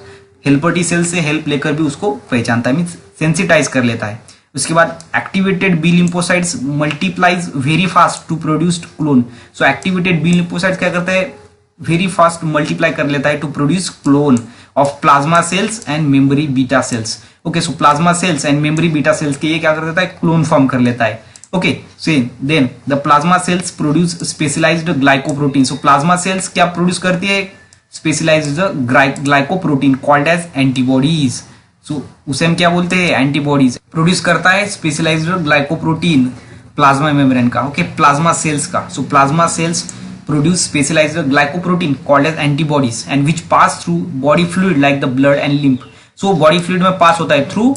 हेल्पर टी सेल से हेल्प लेकर भी उसको पहचानता है, मीन्स सेंसिटाइज कर लेता है। उसके बाद activated B lymphocytes multiplies very fast to produced clone. So activated B lymphocytes क्या करता है, वेरी फास्ट मल्टीप्लाई कर लेता है to produce clone of plasma cells and memory beta cells. Okay, so plasma cells and memory beta cells के ये क्या कर देता है, क्लोन फॉर्म कर लेता है। Okay, so then the plasma cells produce specialised glycoprotein. So plasma cells क्या प्रोड्यूस करती है, specialised glycoprotein called as antibodies. So उसे हम क्या बोलते हैं, एंटीबॉडीज प्रोड्यूस करता है स्पेशलाइज्ड ग्लाइकोप्रोटीन प्लाज्मा मेम्ब्रेन का। ओके, प्लाज्मा सेल्स का। So plasma cells produce specialized glycoprotein called as antibodies and which pass through body fluid like the blood and lymph. So body fluid में पास होता है through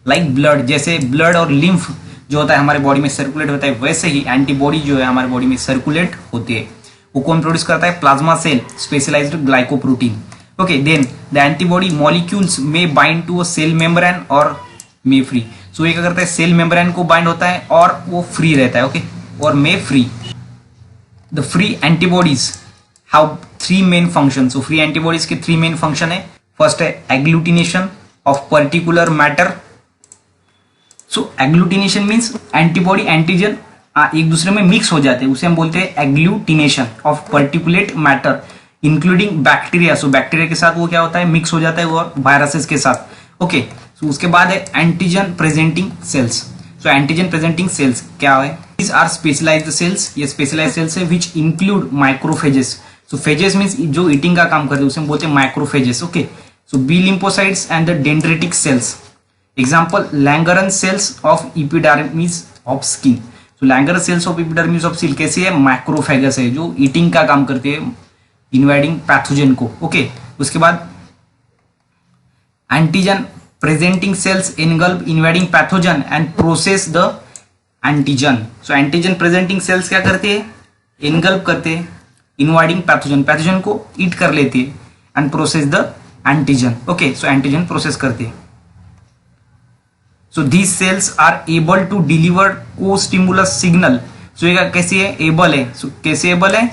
like blood, जैसे blood और lymph जो होता है हमारे बॉडी में सर्कुलेट होता है, वैसे ही एंटीबॉडी जो है हमारे बॉडी में सर्कुलेट होती है। वो कौन प्रोड्यूस करता है, plasma cell specialised glycoprotein. Okay, then the antibody molecules में bind to a cell membrane और मे फ्री। सो ये क्या करता है, सेल मेम्ब्रेन को बाइंड होता है और वो फ्री रहता है। ओके, और may free. The free antibodies have three main functions. So free antibodies के three main function है। First है agglutination of particular matter. So agglutination means antibody antigen एक दूसरे में मिक्स हो जाते हैं, उसे हम बोलते हैं agglutination of particulate matter including bacteria. So bacteria के साथ वो क्या होता है, मिक्स हो जाता है, और वायरसेस के साथ। ओके, सो उसके बाद है एंटीजन प्रेजेंटिंग सेल्स। सो एंटीजन प्रेजेंटिंग सेल्स क्या है, these are specialized cells। ये specialized cells है which include macrophages। so phages means जो eating का काम करते हैं उसे हम बोलते हैं macrophages। okay, so B lymphocytes and the dendritic cells। example Langerhans cells of epidermis of skin। so Langerhans cells of epidermis of skin कैसी है, macrophages है, जो eating का काम करते हैं invading pathogen को। okay, उसके बाद antigen presenting cells engulf invading pathogen and process the antigen. So antigen presenting sales क्या करते हैं, इनगल्प करते हैं इनवाइडिंग पैथोजन, पैथोजन को ईट कर लेती है and process the antigen. Okay, so antigen process करते हैं। So these cells are able to deliver costimulus signal. So ये कैसी है, एबल है। सो कैसे एबल है,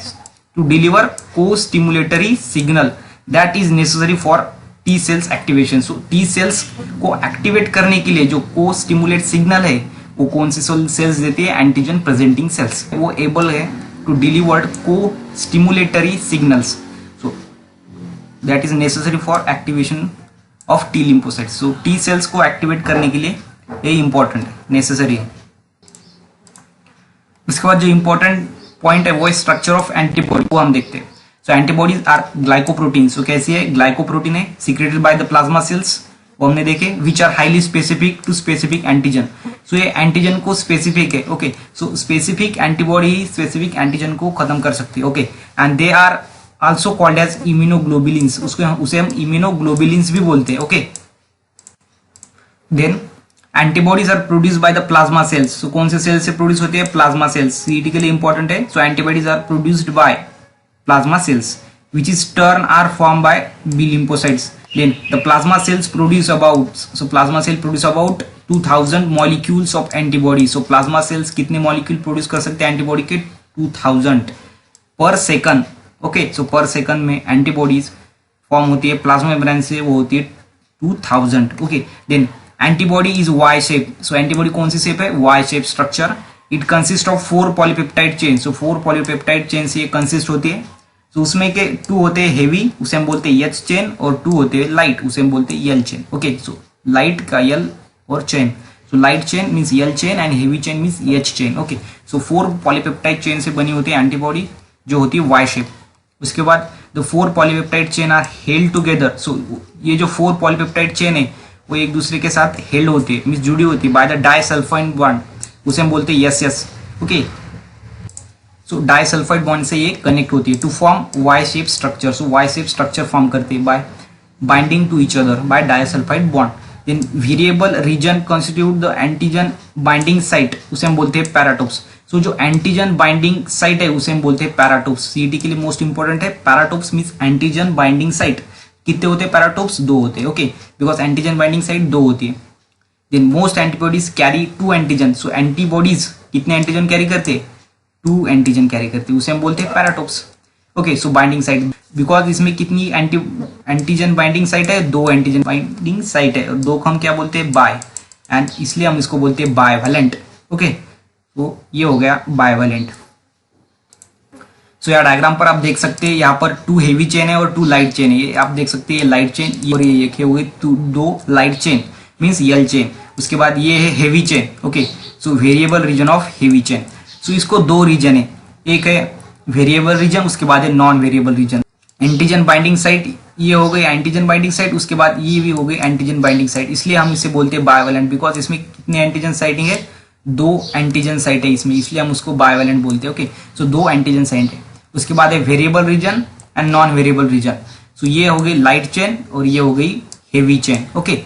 to deliver costimulatory signal that is necessary for T cells activation. So T cells को activate करने के लिए जो को स्टिमुलेट सिग्नल है वो कौन सी सेल्स देती है, एंटीजन प्रेजेंटिंग सेल्स। वो एबल है टू डिलीवर को stimulatory signals, so that is necessary for activation of T lymphocytes. So T cells को एक्टिवेट करने के लिए ये इंपॉर्टेंट है, नेसेसरी है। उसके बाद जो इंपॉर्टेंट पॉइंट है वो है स्ट्रक्चर ऑफ एंटीबॉडी, वो हम देखते हैं। So antibodies are glycoprotein. So कैसी है, ग्लाइकोप्रोटीन है, secreted by the plasma cells, वो हमने देखे, which are highly specific to specific antigen. So ये एंटीजन को स्पेसिफिक है। ओके, सो स्पेसिफिक एंटीबॉडी ही स्पेसिफिक एंटीजन को खत्म कर सकती है। Okay, and they are also called as immunoglobulins. उसे हम इम्यूनोग्लोबुलिन्स भी बोलते हैं। Okay, then antibodies are produce by the plasma cells. सो कौन से सेल से प्रोड्यूस होती है, प्लाज्मा सेल्स, सीटी के लिए इंपॉर्टेंट है। So antibodies are produced by plasma cells which is turn are formed by B lymphocytes. Then the plasma cells produce about 2000 molecules of antibody. So plasma cells कितने molecule produce कर सकते हैं antibody के, 2000 per second. Okay, so per second में antibodies form होती है plasma membrane से, वो होती है 2000. Okay, then antibody is Y shape. So antibody कौन सी shape है, Y shape structure. It consists of 4 polypeptide chains. So 4 polypeptide chain से ये consist होती है. तो उसमें के 2 होते हैं हेवी, उसे हम बोलते हैं H चेन, और 2 होते हैं लाइट, उसे हम बोलते हैं L chain. Okay, so light का L और chain, so light chain means L chain and heavy chain means H chain. Okay, so 4 polypeptide chain से बनी होती है एंटीबॉडी जो होती है Y शेप. उसके बाद the 4 polypeptide chain are held together. So ये जो 4 पॉलीपेप्टाइड चेन है वो एक दूसरे के साथ हेल्ड होती है, मीन्स जुड़ी होती है बाय द डाइसल्फाइड बॉन्ड, उसे हम बोलते हैं yes. Okay, so disulphide bond से ये कनेक्ट होती है to form Y shape structure. So Y shape structure form करती है by binding to each other by disulphide bond. Then variable region constitute the antigen binding site, उसे हम बोलते हैं पैराटोप्स। सो जो एंटीजन बाइंडिंग साइट है उसे हम बोलते हैं पैराटोप्स। सीईटी के लिए मोस्ट इंपॉर्टेंट है paratopes means antigen binding site. कितने होते हैं पैराटोप्स? 2 होते हैं। Okay, because antigen binding site 2 होती है। Then most antibodies carry 2 antigen. So antibodies कितने एंटीजन कैरी करते हैं? 2 एंटीजन कैरी करते हैं, उसे हम बोलते हैं paratopes. Okay, so binding site, because इसमें कितनी एंटीजन बाइंडिंग साइट है? 2 एंटीजन बाइंडिंग साइट है, और 2 को हम क्या बोलते हैं? बाय, एंड इसलिए हम इसको बोलते हैं बायवैलेंट। ओके, तो ये हो गया बायवैलेंट। सो यहाँ डायग्राम पर आप देख सकते हैं, यहाँ पर 2 हेवी चेन है और 2 लाइट चेन है। ये आप देख सकते हैं, ये लाइट चेन और ये हुए 2 light chain means L chain. उसके बाद ये है heavy chain. Okay, so variable region of heavy chain. So इसको 2 रीजन है, एक है वेरिएबल रीजन, उसके बाद है non variable reason. Antigen binding site ये हो गई एंटीजन बाइंडिंग साइट, उसके बाद ये भी हो गई एंटीजन बाइंडिंग साइट। इसलिए हम इसे बोलते हैं बायवैलेंट, बिकॉज इसमें कितने एंटीजन साइटिंग है? 2 एंटीजन साइट है इसमें, इसलिए हम उसको बायवैलेंट बोलते हैं। ओके, सो 2 एंटीजन साइट है। उसके बाद है variable region and non variable region. So ये हो गई लाइट चेन और ये हो गई हेवी चेन। ओके,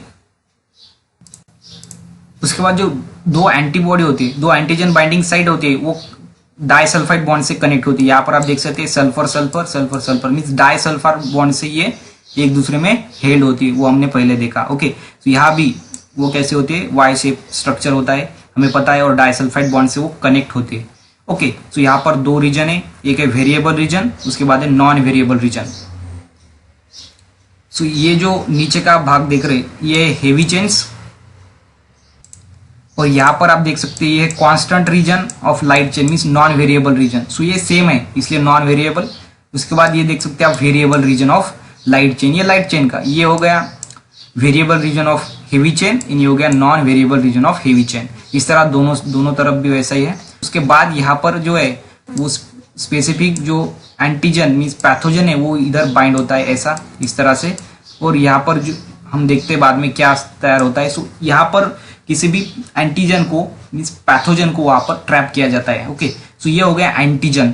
उसके बाद जो 2 एंटीबॉडी होती है, 2 एंटीजन बाइंडिंग साइट होती है, वो डाइसल्फाइड बॉन्ड से कनेक्ट होती है। यहाँ पर आप देख सकते हैं sulphur sulphur sulphur sulphur means disulphur bond से ये एक दूसरे में हेल्ड होती है, वो हमने पहले देखा। ओके, तो यहाँ भी वो कैसे होती है? वाई शेप स्ट्रक्चर होता है, हमें पता है, और डाइसल्फाइड बॉन्ड से वो कनेक्ट होती है। ओके, तो यहाँ पर 2 रीजन है, एक है वेरिएबल रीजन, उसके बाद है नॉन वेरिएबल रीजन। सो ये जो नीचे का भाग देख रहे हैं ये हेवी चेन्स, और यहाँ पर आप देख सकते हैं ये constant region of light chain means non variable region. So ये सेम है इसलिए नॉन वेरिएबल। उसके बाद ये देख सकते हैं आप variable region of light chain, ये लाइट चेन का ये हो गया variable region of heavy chain, ये हो गया non variable region of heavy chain. इस तरह दोनों तरफ भी वैसा ही है। उसके बाद यहाँ पर जो है वो स्पेसिफिक जो एंटीजन मीन्स पैथोजन है वो इधर बाइंड होता है ऐसा, इस तरह से, और यहाँ पर जो हम देखते हैं बाद में क्या तैयार होता है। सो यहाँ पर किसी भी एंटीजन को मीन्स पैथोजन को वहां पर ट्रैप किया जाता है। ओके, सो ये हो गया एंटीजन।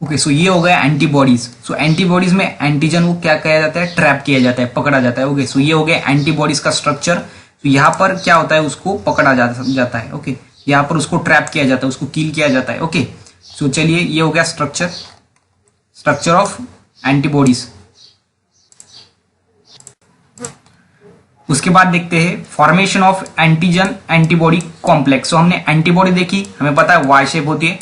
ओके, सो ये हो गया एंटीबॉडीज। सो एंटीबॉडीज में एंटीजन को क्या किया जाता है? ट्रैप किया जाता है, पकड़ा जाता है। ओके, सो ये हो गया एंटीबॉडीज का स्ट्रक्चर। तो यहाँ पर क्या होता है? उसको पकड़ा जाता है। ओके, यहाँ पर उसको ट्रैप किया जाता है, उसको किल किया जाता है। ओके, सो चलिए ये हो गया स्ट्रक्चर ऑफ एंटीबॉडीज। उसके बाद देखते हैं formation of antigen antibody complex. So हमने एंटीबॉडी देखी, हमें पता है वाई शेप होती है।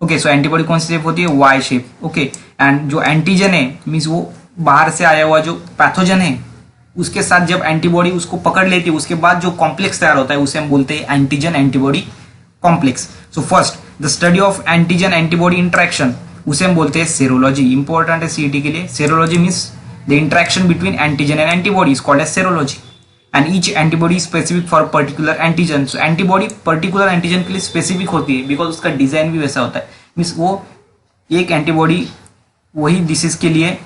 ओके, सो एंटीबॉडी कौन सी शेप होती है? Y shape. ओके, एंड जो एंटीजन है मीन्स वो बाहर से आया हुआ जो पैथोजन है उसके साथ जब एंटीबॉडी उसको पकड़ लेती है उसके बाद जो कॉम्प्लेक्स तैयार होता है उसे हम बोलते हैं antigen antibody complex. So first the study of antigen antibody interaction, उसे हम बोलते हैं सेरोलॉजी। इंपॉर्टेंट है सीईटी के लिए। Serology means the interaction between antigen and antibody is called as serology, and each antibody specific for particular antigen. So antibody particular antigen के लिए specific होती है बिकॉज उसका डिजाइन भी वैसा होता है। मीन्स वो एक एंटीबॉडी वही डिसीज के लिए,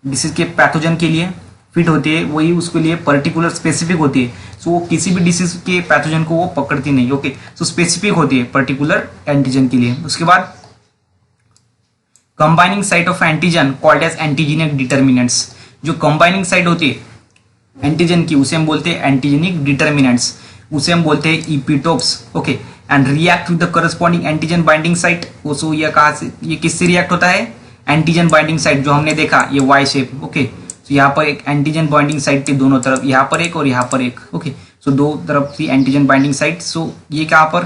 डिसीज के पैथोजन के लिए फिट होती है, वही उसके लिए पर्टिकुलर स्पेसिफिक होती है। सो वो किसी भी डिसीज के पैथोजन को वो पकड़ती नहीं। ओके, सो स्पेसिफिक होती है पर्टिकुलर एंटीजन के लिए। उसके बाद combining site of antigen called as antigenic determinants. जो कंबाइनिंग साइट होती है एंटीजन की उसे हम बोलते हैं एंटीजेनिक डिटर्मिनेंट्स, उसे हम बोलते हैं epitopes. Okay, and react with the corresponding antigen binding site. So ये कहाँ से, ये किससे रिएक्ट होता है? एंटीजन बाइंडिंग साइट जो हमने देखा ये वाई शेप। ओके, तो यहाँ पर एक एंटीजन बाइंडिंग साइट थी दोनों तरफ, यहाँ पर एक और यहाँ पर एक। ओके, सो 2 तरफ थी एंटीजन बाइंडिंग साइट। सो ये कहाँ पर?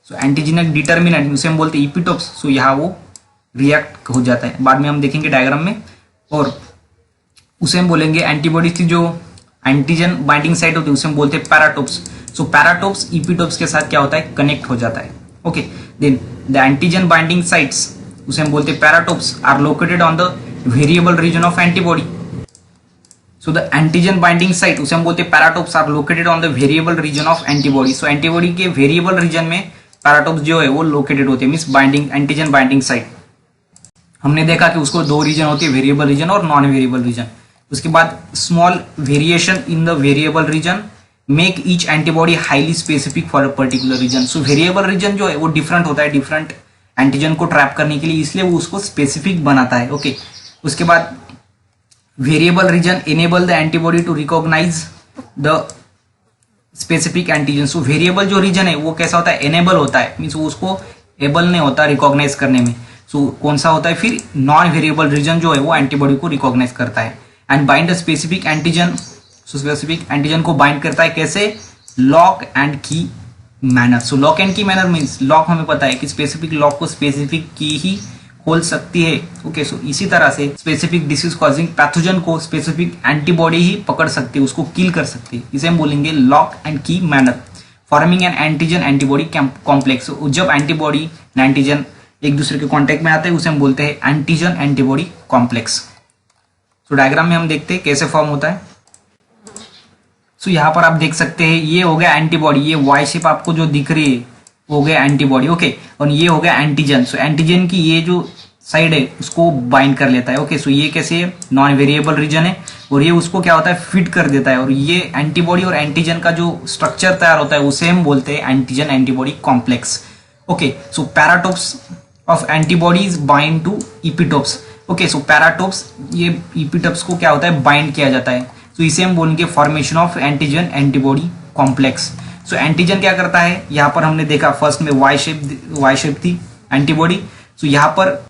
सो एंटीजेनिक डिटर्मिनेंट उसे हम बोलते हैं इपीटोप्स। सो यहाँ वो रिएक्ट हो जाता है, बाद में हम देखेंगे डायग्राम में। और उसे हम बोलेंगे एंटीबॉडीज की जो एंटीजन बाइंडिंग साइट होती है उसे हम बोलते हैं पैराटोप्स। सो पैराटोप्स इपीटोप्स के साथ क्या होता है? कनेक्ट हो जाता है। Okay, then the antigen binding sites उसे हम बोलते हैं paratopes are located on the variable region of antibody. So the antigen binding site उसे हम बोलते हैं paratopes are located on the variable region of antibody. So antibody के variable region में पैराटोप्स जो है वो लोकेटेड होते हैं, means binding antigen binding site. हमने देखा कि उसको 2 रीजन होती है, वेरिएबल रीजन और नॉन वेरिएबल रीजन। उसके बाद small variation in the variable region make each antibody highly specific for a particular region. So variable region जो है वो डिफरेंट होता है डिफरेंट एंटीजन को ट्रैप करने के लिए, इसलिए वो उसको स्पेसिफिक बनाता है। ओके, उसके बाद variable region enable the antibody to recognise the specific antigen. So variable जो रीजन है वो कैसा होता है, एनेबल होता है, मीन्स वो उसको एबल नहीं होता रिकॉग्नाइज करने में। सो कौन सा होता है फिर, नॉन वेरिएबल रीजन जो है वो एंटीबॉडी को रिकॉग्नाइज करता है। And bind the specific antigen, so specific antigen को बाइंड करता है कैसे, लॉक एंड की मैनर। सो लॉक एंड की मैनर मीन्स लॉक हमें पता है कि स्पेसिफिक लॉक को स्पेसिफिक की ही खोल सकती है। ओके, सो इसी तरह से स्पेसिफिक डिसीज कॉजिंग पैथोजन को स्पेसिफिक एंटीबॉडी ही पकड़ सकती है, उसको किल कर सकती है। इसे हम बोलेंगे लॉक एंड की manner, forming an antigen antibody complex. जब एंटीबॉडी एंटीजन एक दूसरे के कॉन्टेक्ट में आते हैं उसे हम बोलते हैं एंटीजन एंटीबॉडी कॉम्प्लेक्स। तो डायग्राम में हम देखते हैं कैसे फॉर्म होता है। सो यहाँ पर आप देख सकते हैं ये हो गया एंटीबॉडी, ये वाई शेप आपको जो दिख रही है हो गया एंटीबॉडी। ओके, और ये हो गया एंटीजन। सो एंटीजन की ये जो साइड है उसको बाइंड कर लेता है। ओके, सो ये कैसे है, नॉन वेरिएबल रीजन है और ये उसको क्या होता है, फिट कर देता है। और ये एंटीबॉडी और एंटीजन का जो स्ट्रक्चर तैयार होता है उसे हम बोलते हैं antigen antibody complex. Okay, so paratopes of antibodies bind to epitopes. Okay, so paratopes ये इपिटोप्स को क्या होता है, बाइंड किया जाता है। तो इसे हम बोलेंगे formation of antigen antibody complex. So antigen क्या करता है, यहाँ पर हमने देखा फर्स्ट में वाई शेप थी एंटीबॉडी। सो यहाँ पर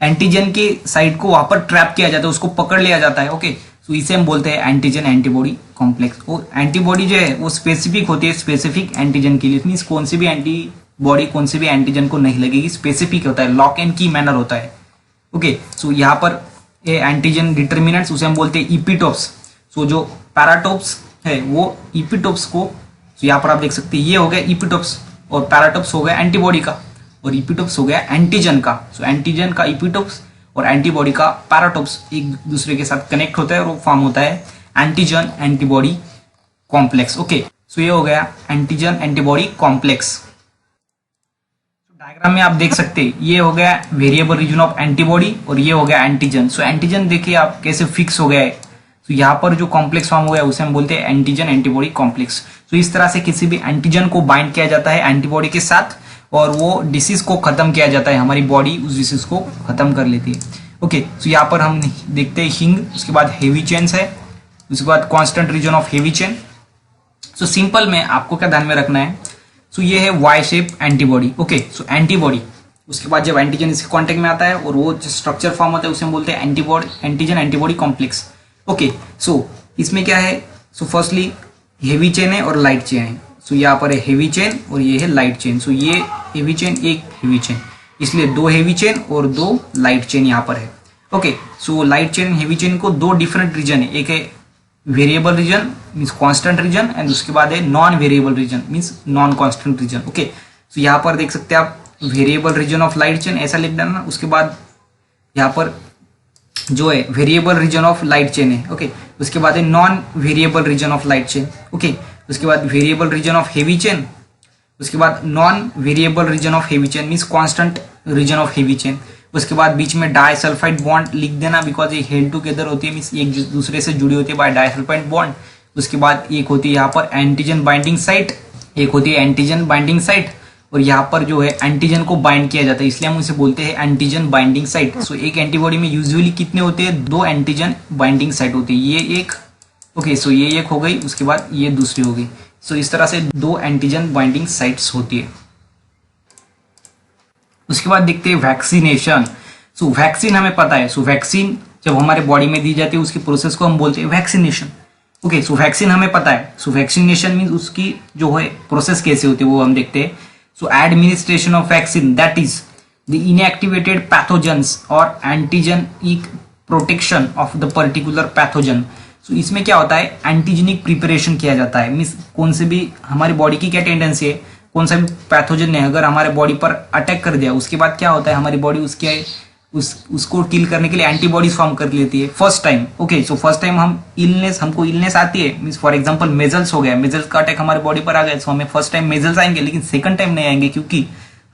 एंटीजन के साइड को वहां पर ट्रैप किया जाता है, उसको पकड़ लिया जाता है। ओके, सो इसे हम बोलते हैं एंटीजन एंटीबॉडी कॉम्प्लेक्स। और एंटीबॉडी जो है वो स्पेसिफिक होती है स्पेसिफिक एंटीजन के लिए, मीन्स कौन सी भी एंटीबॉडी कौन से भी एंटीजन को नहीं लगेगी, स्पेसिफिक होता है, लॉक एंड की मैनर होता है। ओके, सो यहाँ पर ये एंटीजन डिटर्मिनेंट्स उसे हम बोलते हैं इपिटोप्स। सो जो पैराटोप्स है वो इपिटोप्स को, तो यहाँ पर आप देख सकते हैं ये हो गया इपिटोप्स और पैराटोप्स हो गया एंटीबॉडी का और इपिटोप्स हो गया एंटीजन का। सो एंटीजन का इपिटोप्स और एंटीबॉडी का पैराटोप्स एक दूसरे के साथ कनेक्ट होता है और वो फॉर्म होता है एंटीजन एंटीबॉडी कॉम्प्लेक्स। ओके, सो ये हो गया एंटीजन एंटीबॉडी कॉम्प्लेक्स। डायग्राम में आप देख सकते हैं ये हो गया वेरिएबल रीजन ऑफ एंटीबॉडी और ये हो गया एंटीजन। सो एंटीजन देखिए आप कैसे फिक्स हो गया है। तो यहाँ पर जो कॉम्प्लेक्स फॉर्म हो गया उसे हम बोलते हैं एंटीजन एंटीबॉडी कॉम्प्लेक्स। तो इस तरह से किसी भी एंटीजन को बाइंड किया जाता है एंटीबॉडी के साथ और वो डिसीज को खत्म किया जाता है, हमारी बॉडी उस डिसीज को खत्म कर लेती है। ओके, तो यहाँ पर हम देखते हैं हिंग, उसके बाद हेवी चेन्स है, उसके बाद constant region of heavy chain. So simple में आपको क्या ध्यान में रखना है, सो ये है वाई शेप एंटीबॉडी। ओके, सो एंटीबॉडी, उसके बाद जब एंटीजन इसके कॉन्टेक्ट में आता है और वो जो स्ट्रक्चर फॉर्म होता है उसे हम बोलते हैं एंटीजन एंटीबॉडी कॉम्प्लेक्स। ओके, सो इसमें क्या है, सो फर्स्टली हेवी चेन है और लाइट चेन है। सो यहाँ पर है हेवी चेन और ये है लाइट चेन। सो ये हेवी चेन एक हेवी चेन, इसलिए दो हेवी चेन और दो लाइट चेन यहाँ पर है। Okay, so light chain heavy chain को दो डिफरेंट रीजन है, एक है variable region means constant region and उसके बाद है non variable region means non constant region. Okay, so यहाँ पर देख सकते हैं आप variable region of light chain ऐसा लिख देना। उसके बाद यहाँ पर जो है variable region of light chain है। ओके, उसके बाद है non variable region of light chain. Okay, उसके बाद variable region of heavy chain, उसके बाद non variable region of heavy chain means constant region of heavy chain. उसके बाद बीच में डाइसल्फाइड बॉन्ड लिख देना बिकॉज ये हेल्ड टुगेदर होती है मीन्स एक दूसरे से जुड़ी होती है बाय डाइसल्फाइड बॉन्ड। उसके बाद एक होती है यहाँ पर एंटीजन बाइंडिंग साइट, एक होती है एंटीजन बाइंडिंग साइट और यहाँ पर जो है एंटीजन को बाइंड किया जाता है इसलिए हम उसे बोलते हैं एंटीजन बाइंडिंग साइट। सो एक एंटीबॉडी में यूजुअली कितने होते हैं, दो एंटीजन बाइंडिंग साइट होती है, ये एक। ओके, सो ये एक हो गई, उसके बाद ये दूसरी हो गई। सो इस तरह से दो एंटीजन बाइंडिंग साइट्स होती है। उसके बाद देखते हैं वैक्सीनेशन। सो वैक्सीन हमें पता है, सो वैक्सीन जब हमारे बॉडी में दी जाती है उसकी प्रोसेस को हम बोलते हैं वैक्सीनेशन। ओके, सो वैक्सीन हमें पता है, सो वैक्सीनेशन मीन्स उसकी जो है प्रोसेस कैसे होती है वो हम देखते हैं। So administration of vaccine that is the inactivated pathogens और antigenic protection of the particular pathogen. सो इसमें क्या होता है, एंटीजेनिक प्रिपरेशन किया जाता है मीन्स कौन से भी हमारी बॉडी की क्या टेंडेंसी है, कौन सा भी पैथोजन ने अगर हमारे बॉडी पर अटैक कर दिया उसके बाद क्या होता है हमारी बॉडी उसको किल करने के लिए एंटीबॉडीज फॉर्म कर लेती है first time. Okay, so first time हमको इलनेस आती है मीन्स फॉर एग्जांपल मेजल्स हो गया, मेजल्स का अटैक हमारे बॉडी पर आ गया सो हमें फर्स्ट टाइम मेजल्स आएंगे लेकिन सेकंड टाइम नहीं आएंगे क्योंकि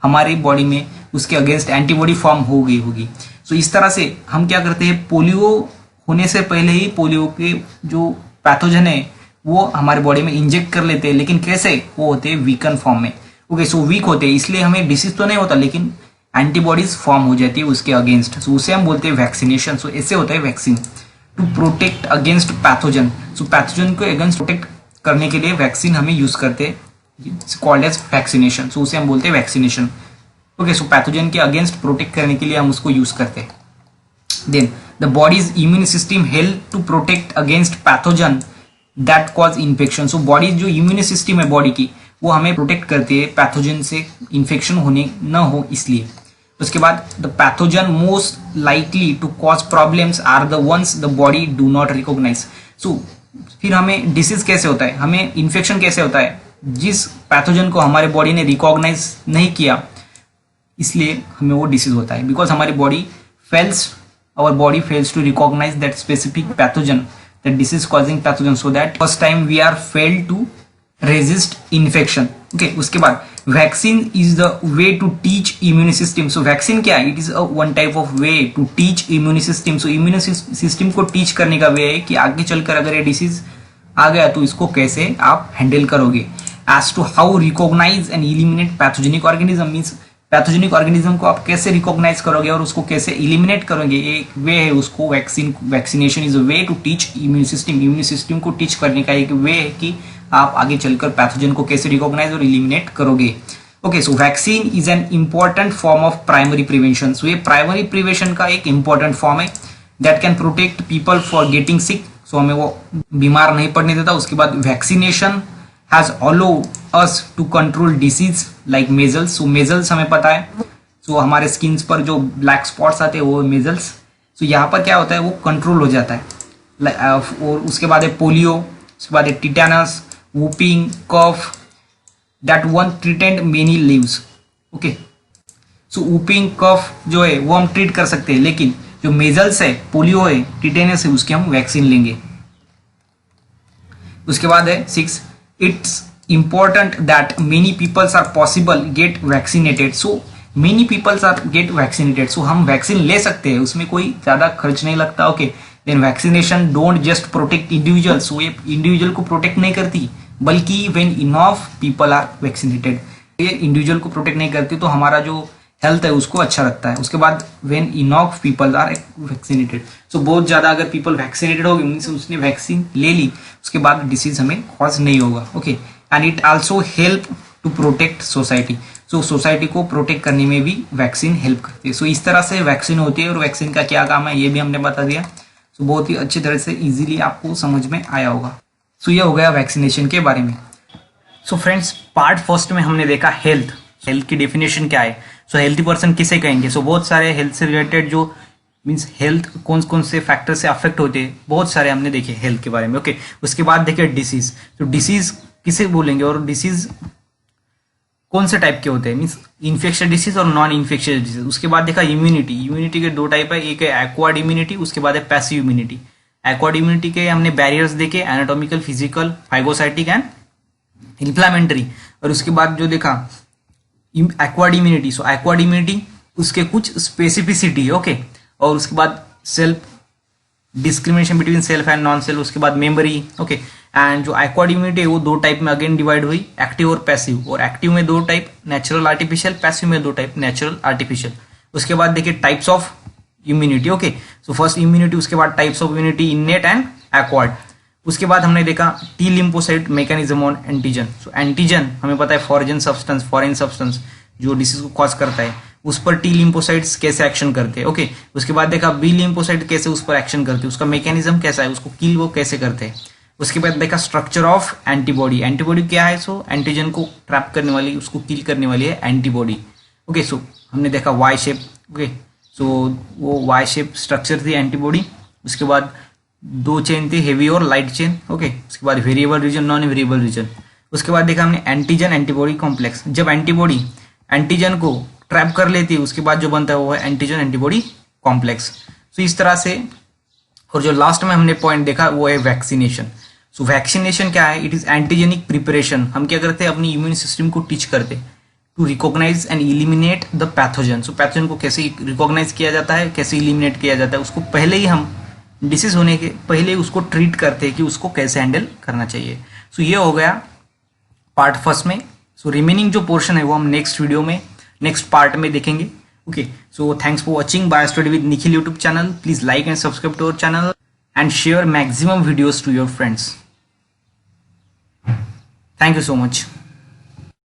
हमारी बॉडी में उसके अगेंस्ट एंटीबॉडी फॉर्म हो गई होगी। सो इस तरह से हम क्या करते हैं, पोलियो होने से पहले ही पोलियो के जो पैथोजन है वो हमारे बॉडी में इंजेक्ट कर लेते हैं, लेकिन कैसे, वो होते हैं वीकन फॉर्म में। ओके, सो वीक होते हैं, इसलिए हमें डिसीज तो नहीं होता लेकिन एंटीबॉडीज फॉर्म हो जाती है उसके अगेंस्ट, सो उसे हम बोलते हैं वैक्सीनेशन। सो ऐसे होता है vaccine to protect against pathogen. So pathogen को अगेंस्ट प्रोटेक्ट करने के लिए वैक्सीन हमें यूज करते हैं, कॉल्ड एज वैक्सीनेशन। सो उसे हम बोलते हैं वैक्सीनेशन। ओके, सो पैथोजन के अगेंस्ट प्रोटेक्ट करने के लिए हम उसको यूज करते हैं। Then the body's immune system help to protect against pathogen that cause infection. So body जो इम्यून सिस्टम है बॉडी की, वो हमें प्रोटेक्ट करती है पैथोजन से इन्फेक्शन होने न हो इसलिए। उसके बाद the pathogen most likely to cause problems are the ones the body do not recognise. So फिर हमें डिसीज कैसे होता है, हमें इन्फेक्शन कैसे होता है, जिस पैथोजन को हमारे बॉडी ने रिकॉग्नाइज नहीं किया इसलिए हमें वो डिसीज होता है, बिकॉज हमारी body fails, our body fails to recognize that specific pathogen, that disease causing pathogen, so that first time we are failed to resist infection. Okay, उसके बाद vaccine is the way to teach immune system. So vaccine क्या है, it is a one type of way to teach immune system. So immune system को teach करने का way है कि आगे चलकर अगर ये disease आ गया तो इसको कैसे आप handle करोगे। As to how recognize and eliminate pathogenic organism means pathogenic organism को आप कैसे रिकॉग्नाइज करोगे और उसको कैसे इलिमिनेट करोगे, एक वे है उसको vaccination is a way to teach immune system को टीच करने का एक वे है कि आप आगे चलकर पैथोजन को कैसे रिकॉग्नाइज और इलिमिनेट करोगे। Okay, so vaccine is an important form of primary prevention. So ये प्राइमरी प्रिवेंशन का एक इंपॉर्टेंट फॉर्म है that can protect people for getting sick. So हमें वो बीमार नहीं पड़ने देता। उसके बाद vaccination has allowed us to control disease like measles. So measles हमें पता है, so हमारे स्किन पर जो ब्लैक स्पॉट्स आते हैं वो measles. So यहाँ पर क्या होता है, वो कंट्रोल हो जाता है। और उसके बाद है पोलियो, उसके बाद है tetanus, whooping cough, that one treated many lives. Okay, so whooping cough जो है वो हम ट्रीट कर सकते हैं, लेकिन जो मेजल्स है, पोलियो है, टिटेनस है, उसके हम वैक्सीन लेंगे। उसके बाद है 6, it's important that many peoples are possible get vaccinated. So many peoples are get vaccinated. So हम वैक्सीन ले सकते हैं, उसमें कोई ज़्यादा खर्च नहीं लगता। Okay, then vaccination don't just protect individual. So ये इंडिविजुअल को प्रोटेक्ट नहीं करती, बल्कि when enough people are vaccinated, ये इंडिविजुअल को प्रोटेक्ट नहीं करती तो हमारा जो हेल्थ है उसको अच्छा रखता है। उसके बाद when enough people are vaccinated, so बहुत ज़्यादा अगर पीपल वैक्सीनेटेड होगी मीन्स उसने वैक्सीन ले ली, उसके बाद डिसीज हमें कॉज नहीं होगा। Okay, and it also help to protect society. So society को प्रोटेक्ट करने में भी वैक्सीन हेल्प करती है। सो इस तरह से वैक्सीन होती है और वैक्सीन का क्या काम है ये भी हमने बता दिया। सो बहुत ही अच्छी तरह से इजीली आपको समझ में आया होगा। सो ये हो गया वैक्सीनेशन के बारे में। सो फ्रेंड्स, पार्ट फर्स्ट में हमने देखा हेल्थ की डेफिनेशन क्या है। सो हेल्थी पर्सन किसे कहेंगे। सो बहुत सारे हेल्थ से रिलेटेड जो मीन्स हेल्थ कौन कौन से फैक्टर से अफेक्ट होते हैं, बहुत सारे हमने देखे हेल्थ के बारे में। ओके, उसके बाद देखे डिसीज। तो डिसीज किसे बोलेंगे और डिसीज कौन से टाइप के होते हैं, मीन्स इन्फेक्शियस डिसीज और नॉन इन्फेक्शियस डिसीज। उसके बाद देखा इम्यूनिटी के दो टाइप है, एक है एक्वायर्ड इम्यूनिटी, उसके बाद है पैसिव इम्यूनिटी। एक्वायर्ड इम्यूनिटी के हमने बैरियर्स देखे, एनाटॉमिकल, फिजिकल, फाइगोसाइटिक एंड इन्फ्लामेंटरी। और उसके बाद जो देखा acquired immunity, so acquired immunity उसके कुछ स्पेसिफिसिटी। ओके, और उसके बाद self discrimination between self and non self, उसके बाद मेमोरी। ओके, एंड जो एक्वायर्ड इम्यूनिटी है वो दो टाइप में अगेन डिवाइड हुई, एक्टिव और पैसिव। और एक्टिव में दो टाइप, नेचुरल आर्टिफिशियल, पैसिव में दो टाइप, नेचुरल आर्टिफिशियल। उसके बाद देखिए types of immunity. Okay, so first immunity, उसके बाद types of immunity, इनेट and acquired. उसके बाद हमने देखा T lymphocyte mechanism on antigen. So antigen हमें पता है फॉरेन सब्सटेंस जो डिसीज को कॉज करता है, उस पर टी लिम्फोसाइट्स कैसे एक्शन करते हैं। ओके, उसके बाद देखा बी लिम्फोसाइट कैसे उस पर एक्शन करते हैं, उसका मैकेनिज्म कैसा है, उसको किल वो कैसे करते हैं। उसके बाद देखा स्ट्रक्चर ऑफ एंटीबॉडी। एंटीबॉडी क्या है, सो एंटीजन को ट्रैप करने वाली, उसको किल करने वाली है एंटीबॉडी। ओके, सो हमने देखा वाई शेप। ओके, सो वो वाई शेप स्ट्रक्चर थी एंटीबॉडी। उसके बाद दो चेन थी, हेवी और लाइट चेन। ओके, उसके बाद variable reason, non variable region. उसके बाद देखा हमने एंटीजन एंटीबॉडी कॉम्प्लेक्स। जब एंटीबॉडी एंटीजन को ट्रैप कर लेती है उसके बाद जो बनता है वो है एंटीजन एंटीबॉडी कॉम्प्लेक्स। सो इस तरह से, और जो लास्ट में हमने पॉइंट देखा वो है वैक्सीनेशन। सो वैक्सीनेशन क्या है, इट इज एंटीजेनिक प्रिपरेशन। हम क्या करते हैं, अपनी इम्यून सिस्टम को टीच करते to recognise and eliminate the pathogen. So pathogen को कैसे रिकॉग्नाइज किया जाता है, कैसे इलिमिनेट किया जाता है, उसको पहले ही हम डिसीज होने के पहले उसको ट्रीट करते हैं कि उसको कैसे हैंडल करना चाहिए। सो ये हो गया पार्ट फर्स्ट में। सो रिमेनिंग जो पोर्शन है वो हम नेक्स्ट वीडियो में नेक्स्ट पार्ट में देखेंगे। Okay, so thanks for watching bio study with Nikhil YouTube channel. Please like and subscribe to our channel and share maximum videos to your friends. Thank you so much.